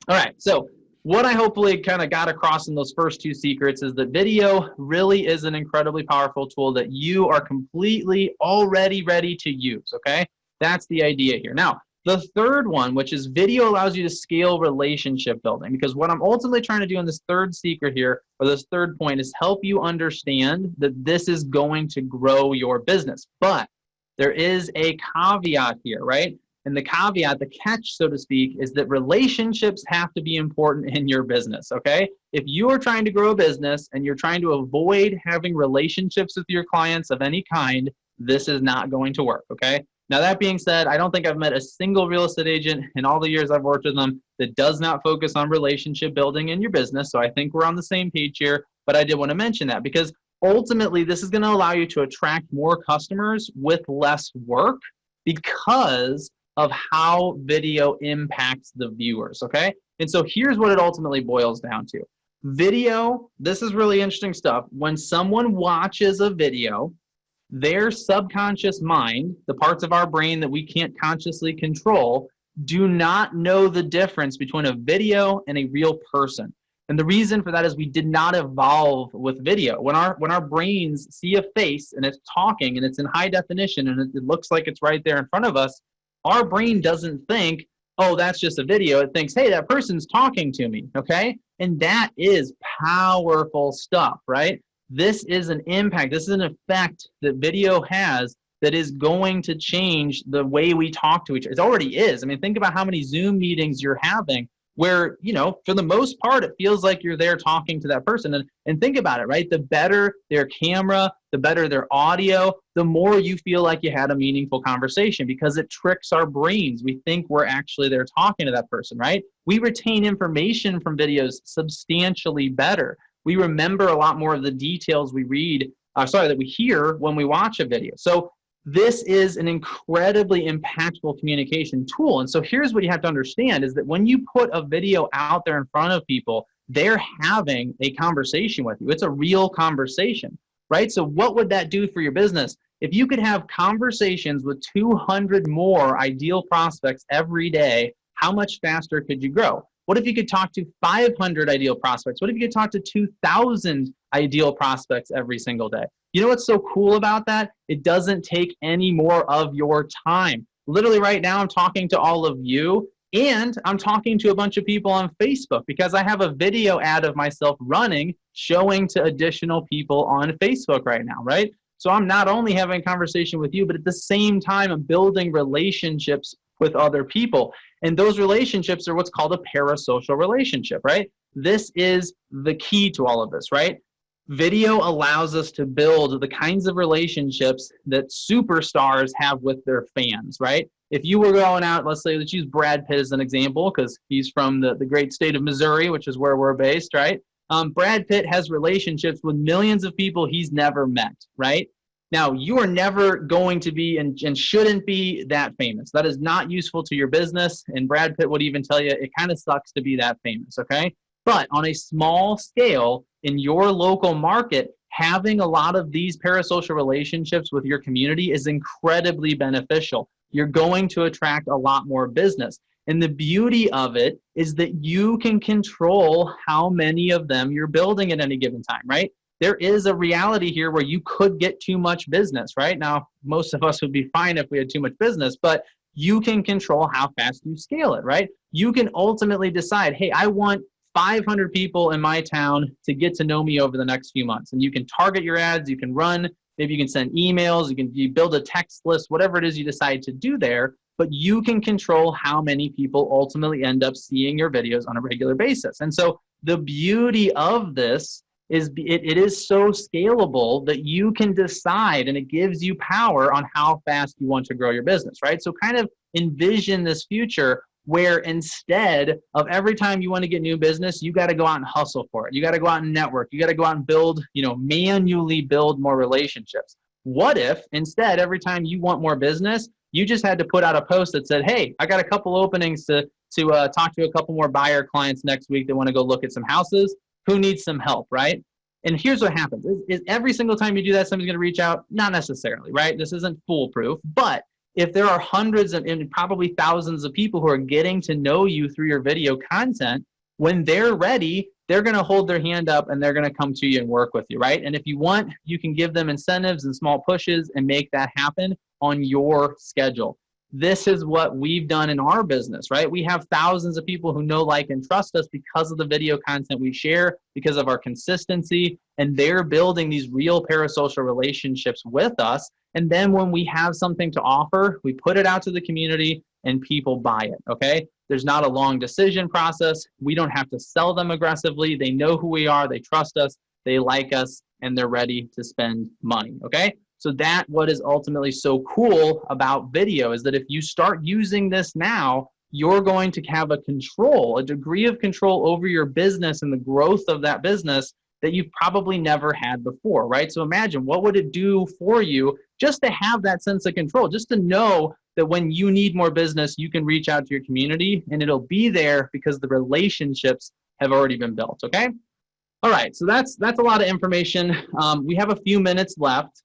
All right, so what I hopefully kind of got across in those first two secrets is that video really is an incredibly powerful tool that you are completely already ready to use, okay? That's the idea here. Now, the third one, which is video allows you to scale relationship building, because what I'm ultimately trying to do in this third secret here, or this third point, is help you understand that this is going to grow your business. But there is a caveat here, right? And the caveat, the catch, so to speak, is that relationships have to be important in your business, okay? If you are trying to grow a business and you're trying to avoid having relationships with your clients of any kind, this is not going to work, okay? Now, that being said, I don't think I've met a single real estate agent in all the years I've worked with them that does not focus on relationship building in your business. So I think we're on the same page here, but I did want to mention that because ultimately this is going to allow you to attract more customers with less work because of how video impacts the viewers, okay? And so here's what it ultimately boils down to. Video, this is really interesting stuff. When someone watches a video, their subconscious mind, the parts of our brain that we can't consciously control, do not know the difference between a video and a real person. And the reason for that is we did not evolve with video. When our brains see a face and it's talking and it's in high definition and it looks like it's right there in front of us, our brain doesn't think, oh, that's just a video. It thinks, hey, that person's talking to me, okay? And that is powerful stuff, right? This is an impact. This is an effect that video has that is going to change the way we talk to each other. It already is. I mean, think about how many Zoom meetings you're having where, you know, for the most part, it feels like you're there talking to that person. And think about it, right? The better their camera, the better their audio, the more you feel like you had a meaningful conversation because it tricks our brains. We think we're actually there talking to that person, right? We retain information from videos substantially better. We remember a lot more of the details we that we hear when we watch a video. So this is an incredibly impactful communication tool. And so here's what you have to understand is that when you put a video out there in front of people, they're having a conversation with you. It's a real conversation, right? So what would that do for your business? If you could have conversations with 200 more ideal prospects every day, how much faster could you grow? What if you could talk to 500 ideal prospects? What if you could talk to 2,000 ideal prospects every single day? You know what's so cool about that? It doesn't take any more of your time. Literally right now, I'm talking to all of you, and I'm talking to a bunch of people on Facebook because I have a video ad of myself running, showing to additional people on Facebook right now, right? So I'm not only having a conversation with you, but at the same time, I'm building relationships with other people. And those relationships are what's called a parasocial relationship, right? This is the key to all of this, right? Video allows us to build the kinds of relationships that superstars have with their fans, right? If you were going out, let's use Brad Pitt as an example, because he's from the great state of Missouri, which is where we're based, right? Brad Pitt has relationships with millions of people he's never met, right? Now, you are never going to be and shouldn't be that famous. That is not useful to your business. And Brad Pitt would even tell you it kind of sucks to be that famous, okay? But on a small scale in your local market, having a lot of these parasocial relationships with your community is incredibly beneficial. You're going to attract a lot more business. And the beauty of it is that you can control how many of them you're building at any given time, right? there is a reality here where you could get too much business, right? Now, most of us would be fine if we had too much business, but you can control how fast you scale it, right? You can ultimately decide, hey, I want 500 people in my town to get to know me over the next few months. And you can target your ads, you can run, maybe you can send emails, you build a text list, whatever it is you decide to do there, but you can control how many people ultimately end up seeing your videos on a regular basis. And so the beauty of this is it is so scalable that you can decide, and it gives you power on how fast you want to grow your business, right? So kind of envision this future where instead of every time you want to get new business, you got to go out and hustle for it. You got to go out and network. You got to go out and build, manually build more relationships. What if instead, every time you want more business, you just had to put out a post that said, hey, I got a couple openings to talk to a couple more buyer clients next week that want to go look at some houses. Who needs some help, right? And here's what happens. Is every single time you do that, somebody's going to reach out? Not necessarily, right? This isn't foolproof. But if there are hundreds and probably thousands of people who are getting to know you through your video content, when they're ready, they're going to hold their hand up and they're going to come to you and work with you, right? And if you want, you can give them incentives and small pushes and make that happen on your schedule. This is what we've done in our business, right? We have thousands of people who know, like, and trust us because of the video content we share, because of our consistency, and they're building these real parasocial relationships with us. And then when we have something to offer, we put it out to the community and people buy it, okay? There's not a long decision process. We don't have to sell them aggressively. They know who we are, they trust us, they like us, and they're ready to spend money, okay? So that's what is ultimately so cool about video, is that if you start using this now, you're going to have a degree of control over your business and the growth of that business that you've probably never had before, right? So imagine, what would it do for you just to have that sense of control, just to know that when you need more business, you can reach out to your community and it'll be there because the relationships have already been built, okay? All right, so that's a lot of information. We have a few minutes left.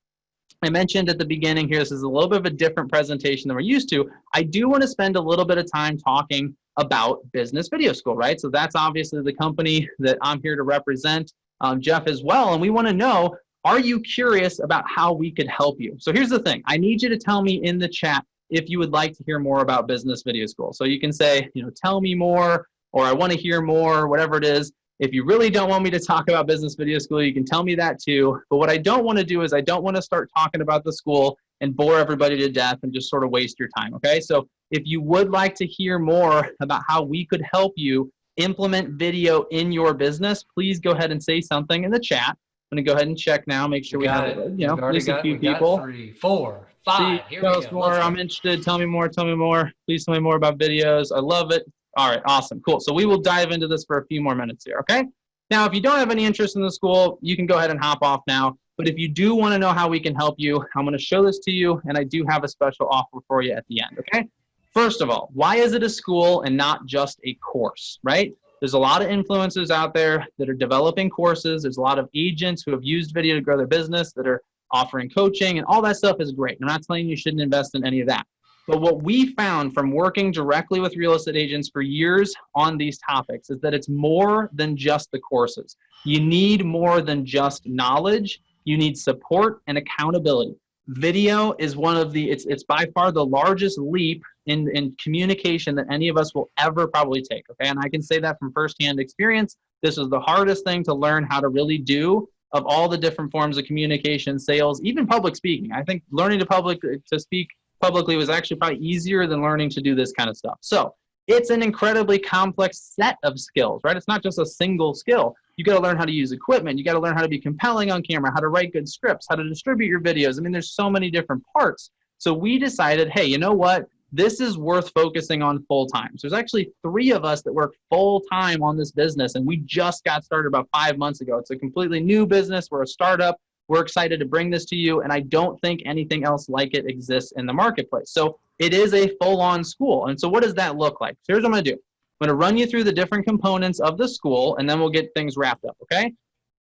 I mentioned at the beginning here, this is a little bit of a different presentation than we're used to. I do want to spend a little bit of time talking about Business Video School, right? So that's obviously the company that I'm here to represent, Jeff as well. And we want to know, are you curious about how we could help you? So here's the thing. I need you to tell me in the chat if you would like to hear more about Business Video School. So you can say, tell me more, or I want to hear more, whatever it is. If you really don't want me to talk about Business Video School, you can tell me that too. But what I don't want to do is I don't want to start talking about the school and bore everybody to death and just sort of waste your time, okay? So if you would like to hear more about how we could help you implement video in your business, please go ahead and say something in the chat. I'm going to go ahead and check now, make sure we have at least a few people. 3, 4, 5. Here tell we us go. more. I'm interested. Tell me more. Tell me more. Please tell me more about videos. I love it. All right, awesome, cool. So we will dive into this for a few more minutes here, okay? Now, if you don't have any interest in the school, you can go ahead and hop off now. But if you do want to know how we can help you, I'm going to show this to you, and I do have a special offer for you at the end, okay? First of all, why is it a school and not just a course, right? There's a lot of influencers out there that are developing courses. There's a lot of agents who have used video to grow their business that are offering coaching, and all that stuff is great. I'm not telling you shouldn't invest in any of that. But what we found from working directly with real estate agents for years on these topics is that it's more than just the courses. You need more than just knowledge. You need support and accountability. Video is one of the, it's by far the largest leap in communication that any of us will ever probably take, okay? And I can say that from firsthand experience. This is the hardest thing to learn how to really do of all the different forms of communication, sales, even public speaking. I think learning to speak publicly was actually probably easier than learning to do this kind of stuff. So it's an incredibly complex set of skills, right? It's not just a single skill. You got to learn how to use equipment. You got to learn how to be compelling on camera, how to write good scripts, how to distribute your videos. I mean, there's so many different parts. So we decided, hey, you know what? This is worth focusing on full time. So there's actually 3 of us that work full time on this business, and we just got started about 5 months ago. It's a completely new business. We're a startup. We're excited to bring this to you, and I don't think anything else like it exists in the marketplace. So it is a full-on school. And so what does that look like? So here's what I'm going to do. I'm going to run you through the different components of the school, and then we'll get things wrapped up, okay?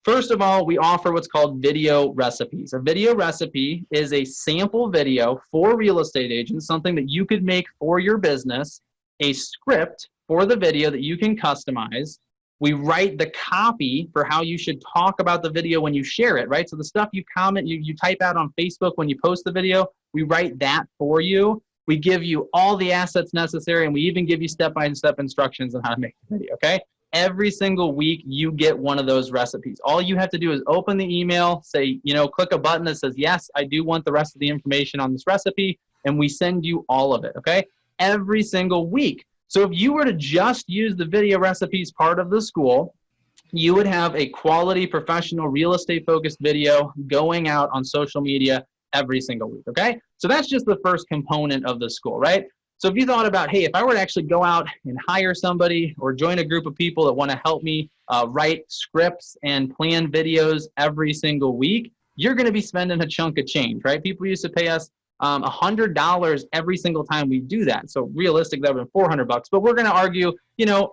First of all, we offer what's called video recipes. A video recipe is a sample video for real estate agents, something that you could make for your business, a script for the video that you can customize, We write the copy for how you should talk about the video when you share it, right? So the stuff you comment, you type out on Facebook when you post the video, we write that for you. We give you all the assets necessary, and we even give you step-by-step instructions on how to make the video, okay? Every single week, you get one of those recipes. All you have to do is open the email, say, click a button that says, yes, I do want the rest of the information on this recipe, and we send you all of it, okay? Every single week. So if you were to just use the video recipes part of the school, you would have a quality, professional, real estate-focused video going out on social media every single week, okay? So that's just the first component of the school, right? So if you thought about, hey, if I were to actually go out and hire somebody or join a group of people that want to help me write scripts and plan videos every single week, you're going to be spending a chunk of change, right? People used to pay us $100 every single time we do that. So realistic, that would have been $400, but we're going to argue,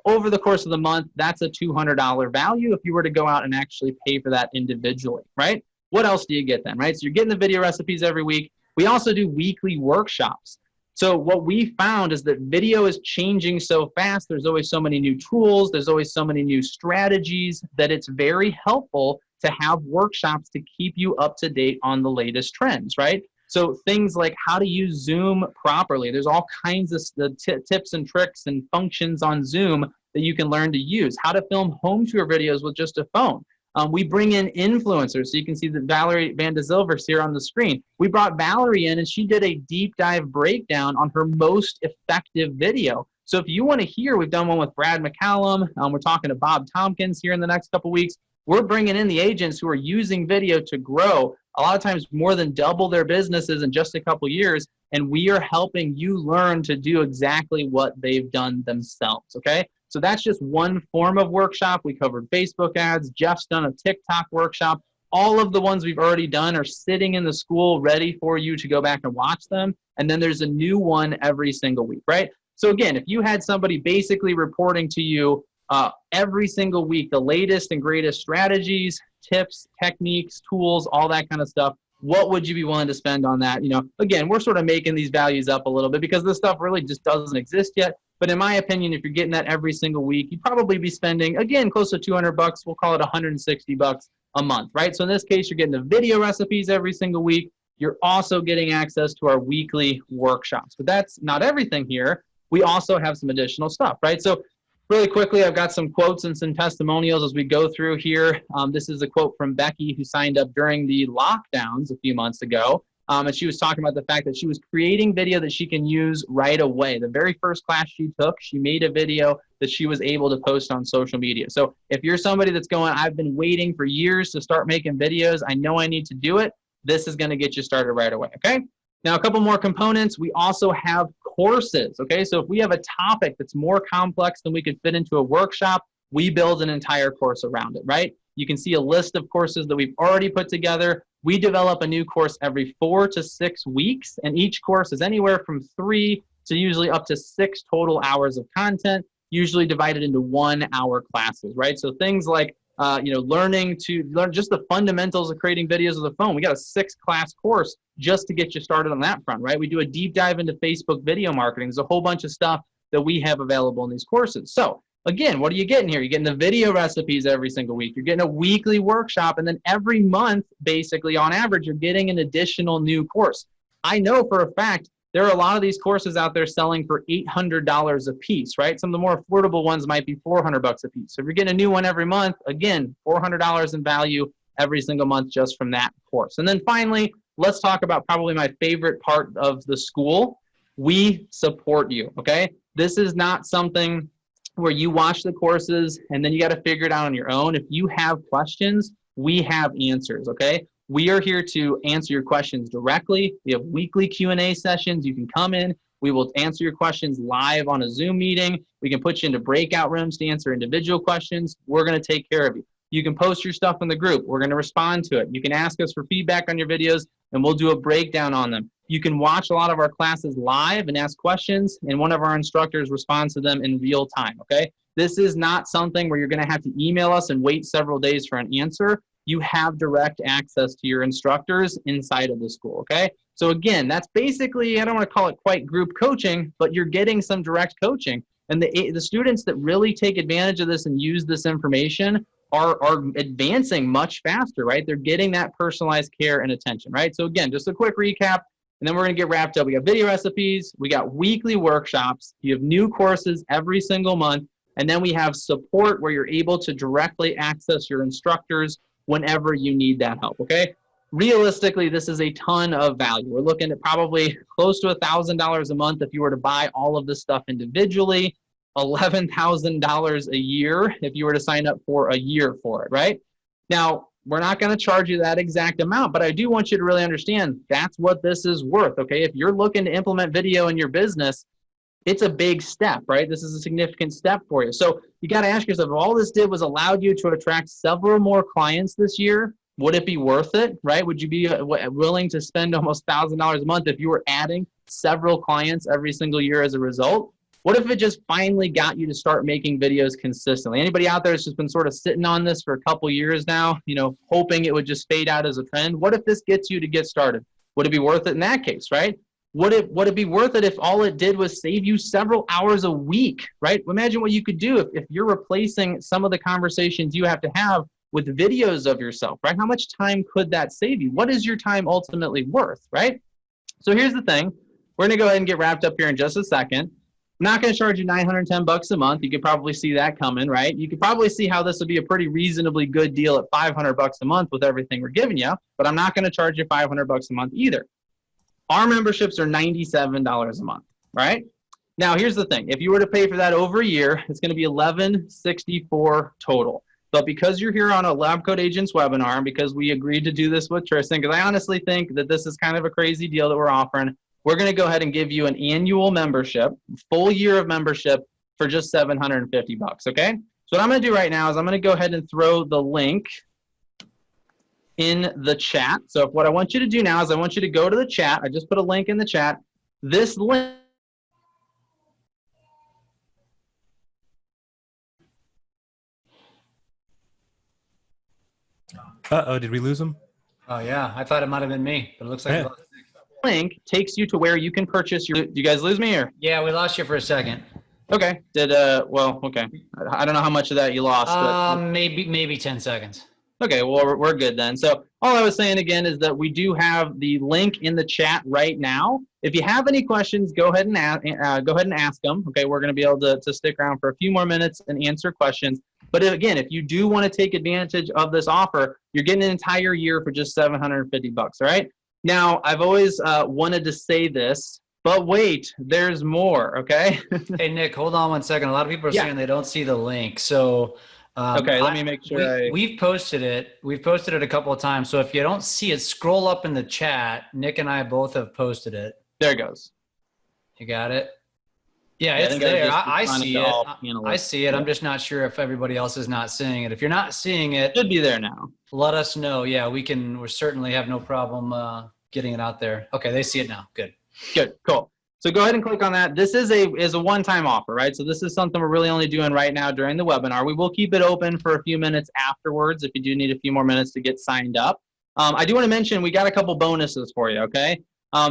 over the course of the month, that's a $200 value if you were to go out and actually pay for that individually, right? What else do you get then, right? So you're getting the video recipes every week. We also do weekly workshops. So what we found is that video is changing so fast. There's always so many new tools. There's always so many new strategies that it's very helpful to have workshops to keep you up to date on the latest trends, right? So things like how to use Zoom properly. There's all kinds of tips and tricks and functions on Zoom that you can learn to use. How to film home tour videos with just a phone. We bring in influencers, so you can see that Valerie Van de Zilver's here on the screen. We brought Valerie in, and she did a deep dive breakdown on her most effective video. So if you want to hear, we've done one with Brad McCallum. We're talking to Bob Tompkins here in the next couple weeks. We're bringing in the agents who are using video to grow, a lot of times more than double their businesses in just a couple years, and we are helping you learn to do exactly what they've done themselves, okay? So that's just one form of workshop. We covered Facebook ads. Jeff's done a TikTok workshop. All of the ones we've already done are sitting in the school ready for you to go back and watch them. And then there's a new one every single week, right? So again, if you had somebody basically reporting to you every single week, the latest and greatest strategies, tips, techniques, tools, all that kind of stuff, what would you be willing to spend on that? Again, we're sort of making these values up a little bit because this stuff really just doesn't exist yet. But in my opinion, if you're getting that every single week, you'd probably be spending, again, close to $200. We'll call it $160 a month, right? So in this case, you're getting the video recipes every single week. You're also getting access to our weekly workshops. But that's not everything here. We also have some additional stuff, right? So really quickly, I've got some quotes and some testimonials as we go through here. This is a quote from Becky, who signed up during the lockdowns a few months ago. And she was talking about the fact that she was creating video that she can use right away. The very first class she took, she made a video that she was able to post on social media. So if you're somebody that's going, I've been waiting for years to start making videos, I know I need to do it, this is going to get you started right away, okay? Now, a couple more components. We also have courses, okay? So if we have a topic that's more complex than we could fit into a workshop, we build an entire course around it, right? You can see a list of courses that we've already put together. We develop a new course every 4 to 6 weeks, and each course is anywhere from 3 to usually up to 6 total hours of content, usually divided into 1-hour classes, right? So things like, learning just the fundamentals of creating videos with a phone. We got a 6-class course just to get you started on that front, right? We do a deep dive into Facebook video marketing. There's a whole bunch of stuff that we have available in these courses. So again, what are you getting here? You're getting the video recipes every single week. You're getting a weekly workshop. And then every month, basically, on average, you're getting an additional new course. I know for a fact there are a lot of these courses out there selling for $800 a piece, right? Some of the more affordable ones might be $400 a piece. So if you're getting a new one every month, again, $400 in value every single month just from that course. And then finally, let's talk about probably my favorite part of the school. We support you, okay? This is not something where you watch the courses and then you got to figure it out on your own. If you have questions, we have answers, okay? We are here to answer your questions directly. We have weekly Q&A sessions. You can come in. We will answer your questions live on a Zoom meeting. We can put you into breakout rooms to answer individual questions. We're going to take care of you. You can post your stuff in the group. We're going to respond to it. You can ask us for feedback on your videos, and we'll do a breakdown on them. You can watch a lot of our classes live and ask questions, and one of our instructors responds to them in real time, okay? This is not something where you're going to have to email us and wait several days for an answer. You have direct access to your instructors inside of the school, okay? So again, that's basically, I don't want to call it quite group coaching, but you're getting some direct coaching. And the students that really take advantage of this and use this information are advancing much faster, right? They're getting that personalized care and attention, right? So again, just a quick recap, and then we're going to get wrapped up. We got video recipes, we got weekly workshops, you have new courses every single month, and then we have support where you're able to directly access your instructors whenever you need that help, okay? Realistically, this is a ton of value. We're looking at probably close to $1,000 a month if you were to buy all of this stuff individually, $11,000 a year if you were to sign up for a year for it, right? Now, we're not going to charge you that exact amount, but I do want you to really understand that's what this is worth, okay? If you're looking to implement video in your business, it's a big step, right? This is a significant step for you. So you got to ask yourself, if all this did was allowed you to attract several more clients this year, would it be worth it, right? Would you be willing to spend almost $1,000 a month if you were adding several clients every single year as a result? What if it just finally got you to start making videos consistently? Anybody out there that's just been sort of sitting on this for a couple years now, you know, hoping it would just fade out as a trend? What if this gets you to get started? Would it be worth it in that case, right? Would it be worth it if all it did was save you several hours a week, right? Imagine what you could do if you're replacing some of the conversations you have to have with videos of yourself, right? How much time could that save you? What is your time ultimately worth, right? So here's the thing. We're going to go ahead and get wrapped up here in just a second. I'm not going to charge you $910 a month. You could probably see that coming, right? You could probably see how this would be a pretty reasonably good deal at $500 a month with everything we're giving you, but I'm not going to charge you $500 a month either. Our memberships are $97 a month, right? Now, here's the thing. If you were to pay for that over a year, it's going to be $1,164 total. But because you're here on a LabCoatAgents webinar, and because we agreed to do this with Tristan, because I honestly think that this is kind of a crazy deal that we're offering, we're going to go ahead and give you an annual membership, full year of membership for just $750, okay? So what I'm going to do right now is I'm going to go ahead and throw the link in the chat. So what I want you to do now is I want you to go to the chat. I just put a link in the chat. This link Uh-oh, did we lose him? Oh, yeah. I thought it might have been me, but it looks like Yeah. link takes you to where you can purchase your. Do you guys lose me or? Yeah, we lost you for a second. Okay. Well, okay. I don't know how much of that you lost. But Maybe 10 seconds. okay, well, we're good then. So all I was saying again is that we do have the link in the chat right now. If you have any questions, go ahead and ask them. Okay, we're going to be able to stick around for a few more minutes and answer questions. But again, if you do want to take advantage of this offer, you're getting an entire year for just $750, all right? Now, I've always wanted to say this, but wait, there's more, okay? Hey, Nick, hold on one second. A lot of people are saying they don't see the link. So okay, let me make sure we've posted it. We've posted it a couple of times. So if you don't see it, scroll up in the chat. Nick and I both have posted it. There it goes. You got it? Yeah, it's there. I see it. I see it. I'm just not sure if everybody else is not seeing it. If you're not seeing it, it should be there now. Let us know. Yeah, we certainly have no problem getting it out there. Okay, they see it now. Good. Good, cool. So go ahead and click on that. This is a one-time offer, right? So this is something we're really only doing right now during the webinar. We will keep it open for a few minutes afterwards if you do need a few more minutes to get signed up. I do want to mention we got a couple bonuses for you, okay?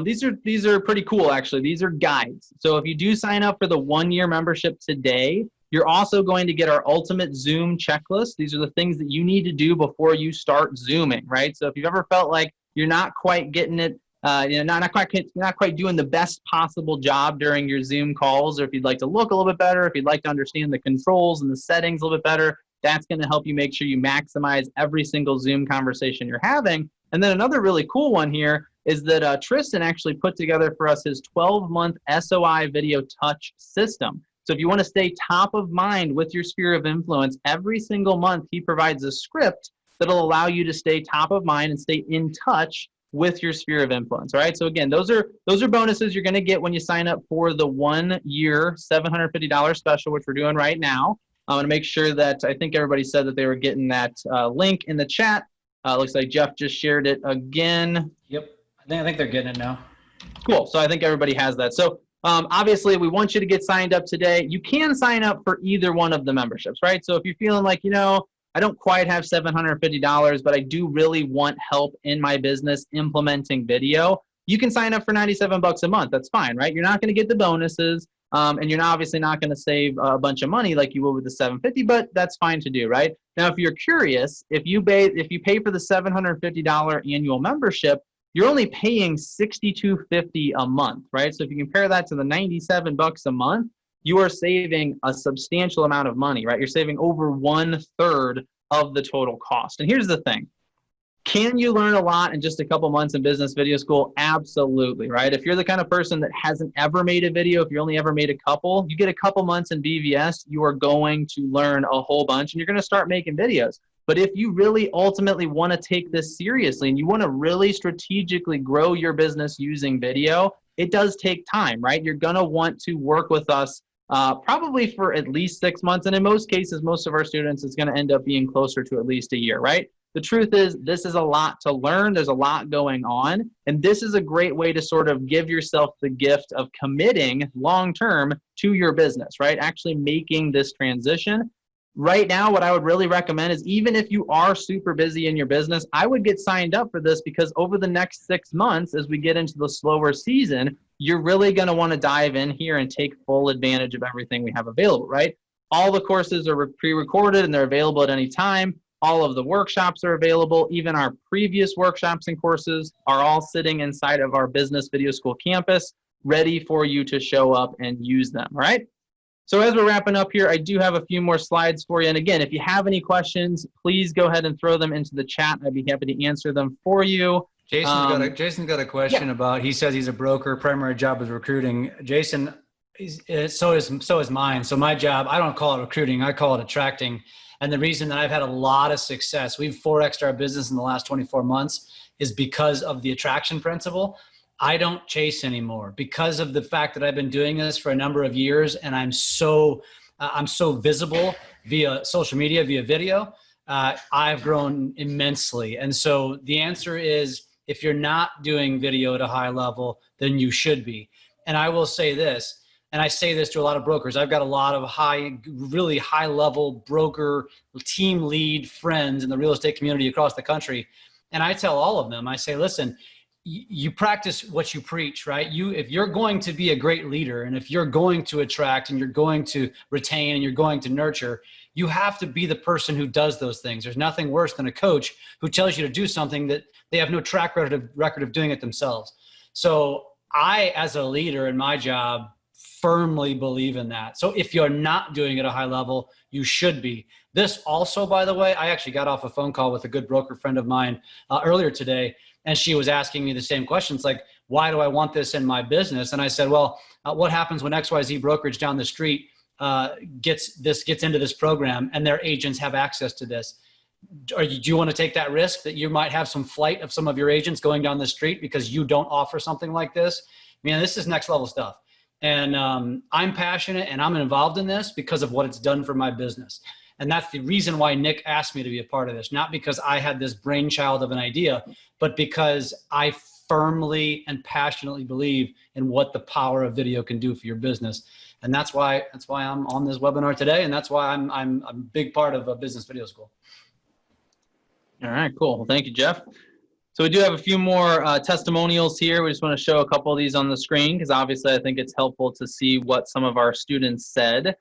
These are pretty cool, actually. These are guides. So if you do sign up for the one-year membership today, you're also going to get our ultimate Zoom checklist. These are the things that you need to do before you start Zooming, right? So if you've ever felt like you're not quite getting it, not quite doing the best possible job during your Zoom calls, or if you'd like to look a little bit better, if you'd like to understand the controls and the settings a little bit better, that's going to help you make sure you maximize every single Zoom conversation you're having. And then another really cool one here is that Tristan actually put together for us his 12-month SOI video touch system. So if you want to stay top of mind with your sphere of influence, every single month he provides a script that'll allow you to stay top of mind and stay in touch with your sphere of influence. All right. So again, those are bonuses you're going to get when you sign up for the 1 year $750 special, which we're doing right now. I'm going to make sure that I think everybody said that they were getting that link in the chat. Looks like Jeff just shared it again. Yep. I think they're getting it now. Cool. So I think everybody has that. So obviously we want you to get signed up today. You can sign up for either one of the memberships, right? So if you're feeling like, I don't quite have $750, but I do really want help in my business implementing video, you can sign up for $97 a month. That's fine, right? You're not going to get the bonuses. And you're obviously not going to save a bunch of money like you would with the $750, but that's fine to do, right? Now, if you're curious, if you pay for the $750 annual membership, you're only paying $62.50 a month, right? So if you compare that to the $97 a month, you are saving a substantial amount of money, right? You're saving over 1/3 of the total cost. And here's the thing. Can you learn a lot in just a couple months in business video school? Absolutely, right? If you're the kind of person that hasn't ever made a video, if you only ever made a couple, you get a couple months in BVS, you are going to learn a whole bunch and you're going to start making videos. But if you really ultimately want to take this seriously and you want to really strategically grow your business using video, it does take time, right? You're going to want to work with us probably for at least 6 months. And in most cases, most of our students, it's going to end up being closer to at least a year, right? The truth is, this is a lot to learn. There's a lot going on. And this is a great way to sort of give yourself the gift of committing long-term to your business, right? Actually making this transition. Right now, what I would really recommend is even if you are super busy in your business, I would get signed up for this because over the next 6 months, as we get into the slower season, you're really going to want to dive in here and take full advantage of everything we have available, right? All the courses are pre-recorded and they're available at any time. All of the workshops are available. Even our previous workshops and courses are all sitting inside of our Business Video School campus, ready for you to show up and use them, all right? So as we're wrapping up here, I do have a few more slides for you. And again, if you have any questions, please go ahead and throw them into the chat. I'd be happy to answer them for you. Jason's got a question about, he says he's a broker, primary job is recruiting. Jason, so is mine. So my job, I don't call it recruiting, I call it attracting. And the reason that I've had a lot of success, we've 4x'd our business in the last 24 months, is because of the attraction principle. I don't chase anymore because of the fact that I've been doing this for a number of years and I'm so visible via social media, via video. I've grown immensely. And so the answer is, if you're not doing video at a high level, then you should be. And I will say this, and I say this to a lot of brokers. I've got a lot of really high level broker team lead friends in the real estate community across the country. And I tell all of them, I say, listen, you practice what you preach, right? If you're going to be a great leader and if you're going to attract and you're going to retain and you're going to nurture, you have to be the person who does those things. There's nothing worse than a coach who tells you to do something that they have no track record of doing it themselves. So I, as a leader in my job, firmly believe in that. So if you're not doing it at a high level, you should be. This also, by the way, I actually got off a phone call with a good broker friend of mine earlier today, and she was asking me the same questions, like, why do I want this in my business? And I said, well, what happens when XYZ brokerage down the street gets into this program and their agents have access to this? Do you want to take that risk that you might have some flight of some of your agents going down the street because you don't offer something like this? Man, this is next level stuff. And I'm passionate and I'm involved in this because of what it's done for my business. And that's the reason why Nick asked me to be a part of this, not because I had this brainchild of an idea, but because I firmly and passionately believe in what the power of video can do for your business. And that's why I'm on this webinar today. And that's why I'm a big part of a Business Video School. All right, cool. Well, thank you, Jeff. So we do have a few more testimonials here. We just want to show a couple of these on the screen because obviously I think it's helpful to see what some of our students said.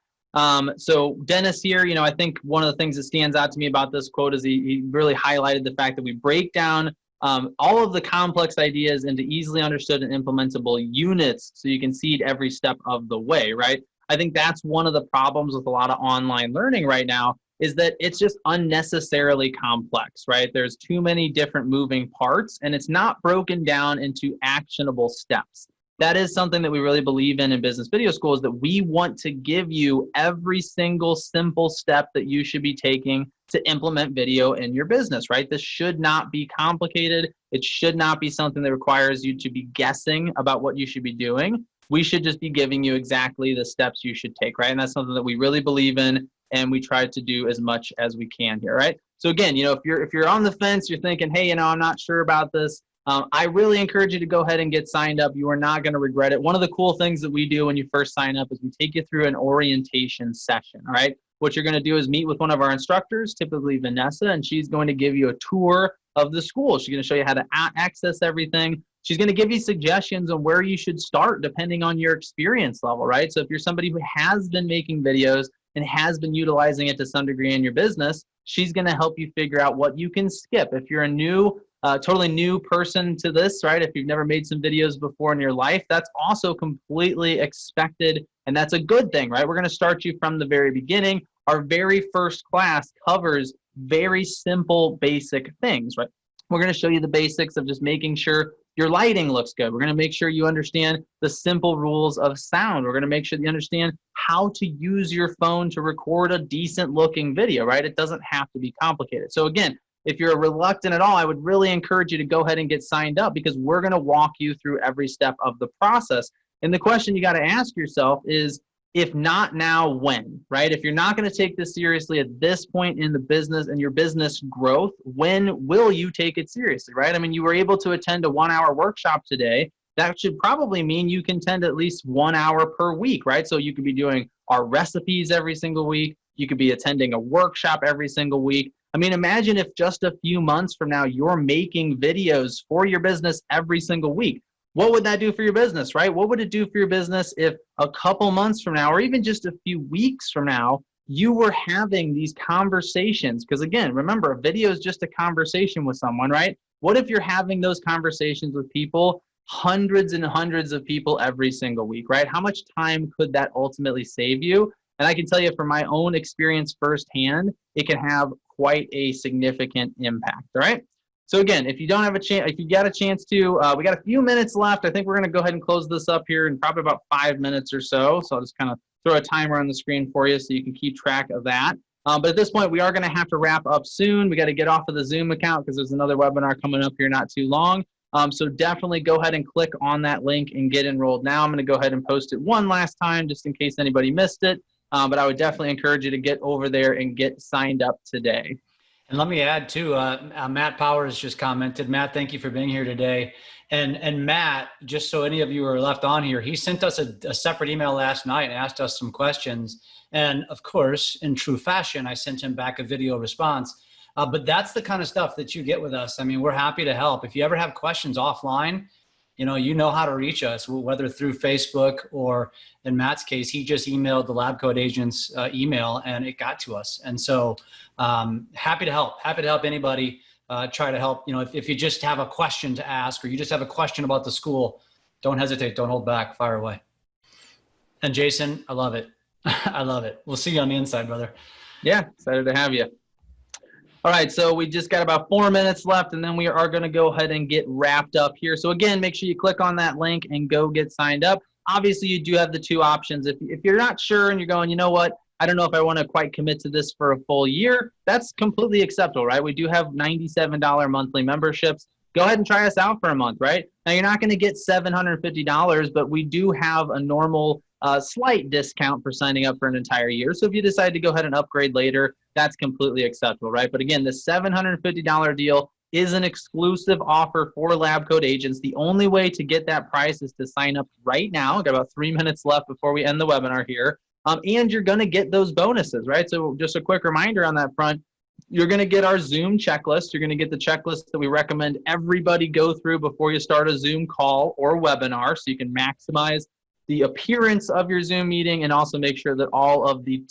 So Dennis here, I think one of the things that stands out to me about this quote is he really highlighted the fact that we break down all of the complex ideas into easily understood and implementable units so you can see it every step of the way, right? I think that's one of the problems with a lot of online learning right now is that it's just unnecessarily complex, right? There's too many different moving parts and it's not broken down into actionable steps. That is something that we really believe in Business Video School, is that we want to give you every single simple step that you should be taking to implement video in your business, right? This should not be complicated. It should not be something that requires you to be guessing about what you should be doing. We should just be giving you exactly the steps you should take, right? And that's something that we really believe in and we try to do as much as we can here, right? So again, if you're on the fence, you're thinking, hey, I'm not sure about this, I really encourage you to go ahead and get signed up. You are not going to regret it. One of the cool things that we do when you first sign up is we take you through an orientation session, all right? What you're going to do is meet with one of our instructors, typically Vanessa, and she's going to give you a tour of the school. She's going to show you how to access everything. She's going to give you suggestions on where you should start depending on your experience level, right? So if you're somebody who has been making videos and has been utilizing it to some degree in your business, she's going to help you figure out what you can skip. If you're a new, totally new person to this, right? If you've never made some videos before in your life, that's also completely expected, and that's a good thing, right? We're going to start you from the very beginning. Our very first class covers very simple, basic things, right? We're going to show you the basics of just making sure your lighting looks good. We're going to make sure you understand the simple rules of sound. We're going to make sure you understand how to use your phone to record a decent looking video, right? It doesn't have to be complicated. So again, if you're reluctant at all, I would really encourage you to go ahead and get signed up, because we're going to walk you through every step of the process. And the question you got to ask yourself is, if not now, when, right? If you're not going to take this seriously at this point in the business and your business growth, when will you take it seriously, right? I mean, you were able to attend a 1-hour workshop today. That should probably mean you can attend at least 1 hour per week, right? So you could be doing our recipes every single week. You could be attending a workshop every single week. I mean, imagine if just a few months from now, you're making videos for your business every single week. What would that do for your business, right? What would it do for your business if a couple months from now, or even just a few weeks from now, you were having these conversations? Because again, remember, a video is just a conversation with someone, right? What if you're having those conversations with people, hundreds and hundreds of people every single week, right? How much time could that ultimately save you? And I can tell you from my own experience firsthand, it can have quite a significant impact, all right? So again, if you don't have a chance, if you got a chance to, we got a few minutes left. I think we're going to go ahead and close this up here in probably about 5 minutes or so. So I'll just kind of throw a timer on the screen for you so you can keep track of that. But at this point, we are going to have to wrap up soon. We got to get off of the Zoom account because there's another webinar coming up here not too long. So definitely go ahead and click on that link and get enrolled now. I'm going to go ahead and post it one last time just in case anybody missed it. But I would definitely encourage you to get over there and get signed up today. And let me add too, Matt Powers just commented. Matt, thank you for being here today. And Matt, just so any of you are left on here, he sent us a separate email last night and asked us some questions. And of course, in true fashion, I sent him back a video response. But that's the kind of stuff that you get with us. I mean, we're happy to help. If you ever have questions offline, you know how to reach us, whether through Facebook or in Matt's case, he just emailed the LabCoatAgents email and it got to us. And so happy to help anybody try to help. If you just have a question to ask or you just have a question about the school, don't hesitate, don't hold back, fire away. And Jason, I love it. I love it. We'll see you on the inside, brother. Yeah, excited to have you. All right, so we just got about 4 minutes left, and then we are going to go ahead and get wrapped up here. So again, make sure you click on that link and go get signed up. Obviously, you do have the two options. If you're not sure and you're going, you know what, I don't know if I want to quite commit to this for a full year, that's completely acceptable, right? We do have $97 monthly memberships. Go ahead and try us out for a month, right? Now, you're not going to get $750, but we do have a normal slight discount for signing up for an entire year. So if you decide to go ahead and upgrade later, that's completely acceptable, right? But again, the $750 deal is an exclusive offer for LabCoatAgents. The only way to get that price is to sign up right now. We've got about 3 minutes left before we end the webinar here. And you're going to get those bonuses, right? So just a quick reminder on that front, you're going to get our Zoom checklist. You're going to get the checklist that we recommend everybody go through before you start a Zoom call or webinar, so you can maximize the appearance of your Zoom meeting and also make sure that all of the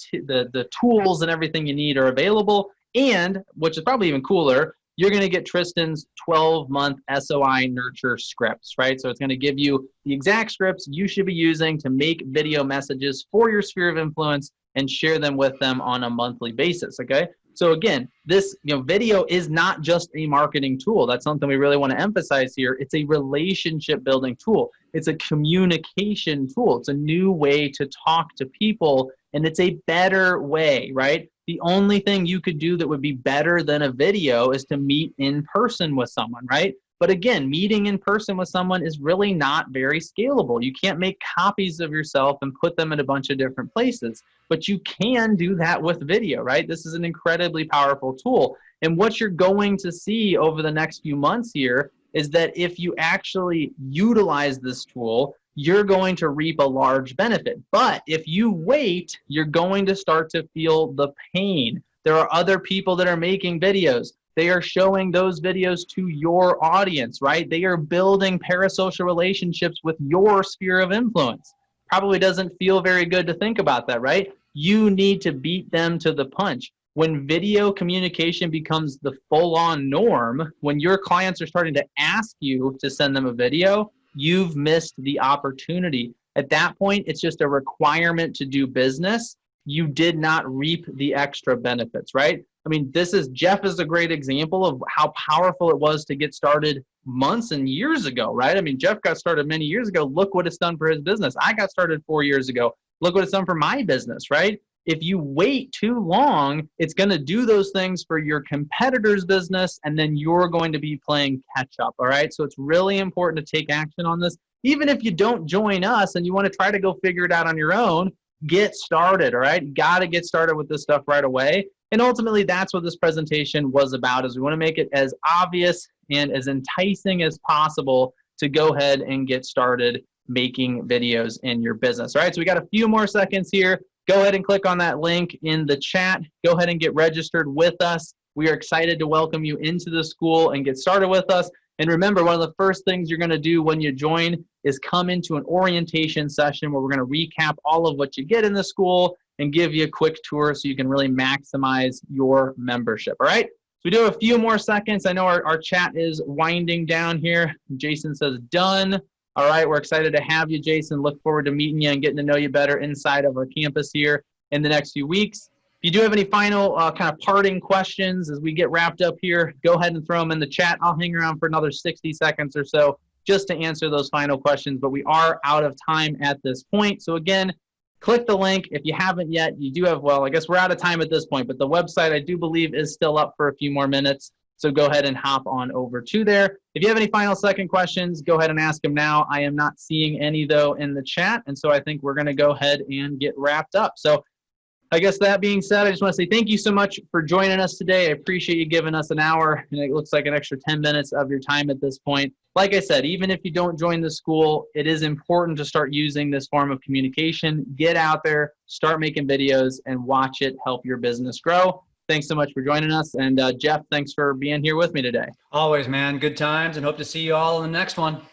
tools and everything you need are available. And, which is probably even cooler, you're going to get Tristan's 12-month SOI nurture scripts, right? So it's going to give you the exact scripts you should be using to make video messages for your sphere of influence and share them with them on a monthly basis, okay? So again, this video is not just a marketing tool. That's something we really want to emphasize here. It's a relationship building tool. It's a communication tool. It's a new way to talk to people, and it's a better way, right? The only thing you could do that would be better than a video is to meet in person with someone, right? But again, meeting in person with someone is really not very scalable. You can't make copies of yourself and put them in a bunch of different places, but you can do that with video, right? This is an incredibly powerful tool. And what you're going to see over the next few months here is that if you actually utilize this tool, you're going to reap a large benefit. But if you wait, you're going to start to feel the pain. There are other people that are making videos. They are showing those videos to your audience, right? They are building parasocial relationships with your sphere of influence. Probably doesn't feel very good to think about that, right? You need to beat them to the punch. When video communication becomes the full-on norm, when your clients are starting to ask you to send them a video, you've missed the opportunity. At that point, it's just a requirement to do business. You did not reap the extra benefits, right? I mean, Jeff is a great example of how powerful it was to get started months and years ago, right? I mean, Jeff got started many years ago. Look what it's done for his business. I got started 4 years ago. Look what it's done for my business, right? If you wait too long, it's going to do those things for your competitor's business, and then you're going to be playing catch up, all right? So it's really important to take action on this. Even if you don't join us and you want to try to go figure it out on your own, get started, all right? Got to get started with this stuff right away. And ultimately, that's what this presentation was about, is we want to make it as obvious and as enticing as possible to go ahead and get started making videos in your business. All right, so we got a few more seconds here. Go ahead and click on that link in the chat. Go ahead and get registered with us. We are excited to welcome you into the school and get started with us. And remember, one of the first things you're going to do when you join is come into an orientation session where we're going to recap all of what you get in the school and give you a quick tour so you can really maximize your membership. All right, so we do have a few more seconds. I know our chat is winding down here. Jason says done. All right, we're excited to have you, Jason. Look forward to meeting you and getting to know you better inside of our campus here in the next few weeks. If you do have any final kind of parting questions as we get wrapped up here, go ahead and throw them in the chat. I'll hang around for another 60 seconds or so just to answer those final questions, but we are out of time at this point. So again, click the link. If you haven't yet, you do have, well, I guess we're out of time at this point, but the website I do believe is still up for a few more minutes. So go ahead and hop on over to there. If you have any final second questions, go ahead and ask them now. I am not seeing any though in the chat. And so I think we're going to go ahead and get wrapped up. So I guess that being said, I just want to say thank you so much for joining us today. I appreciate you giving us an hour, and it looks like an extra 10 minutes of your time at this point. Like I said, even if you don't join the school, it is important to start using this form of communication. Get out there, start making videos, and watch it help your business grow. Thanks so much for joining us. And Jeff, thanks for being here with me today. Always, man. Good times, and hope to see you all in the next one.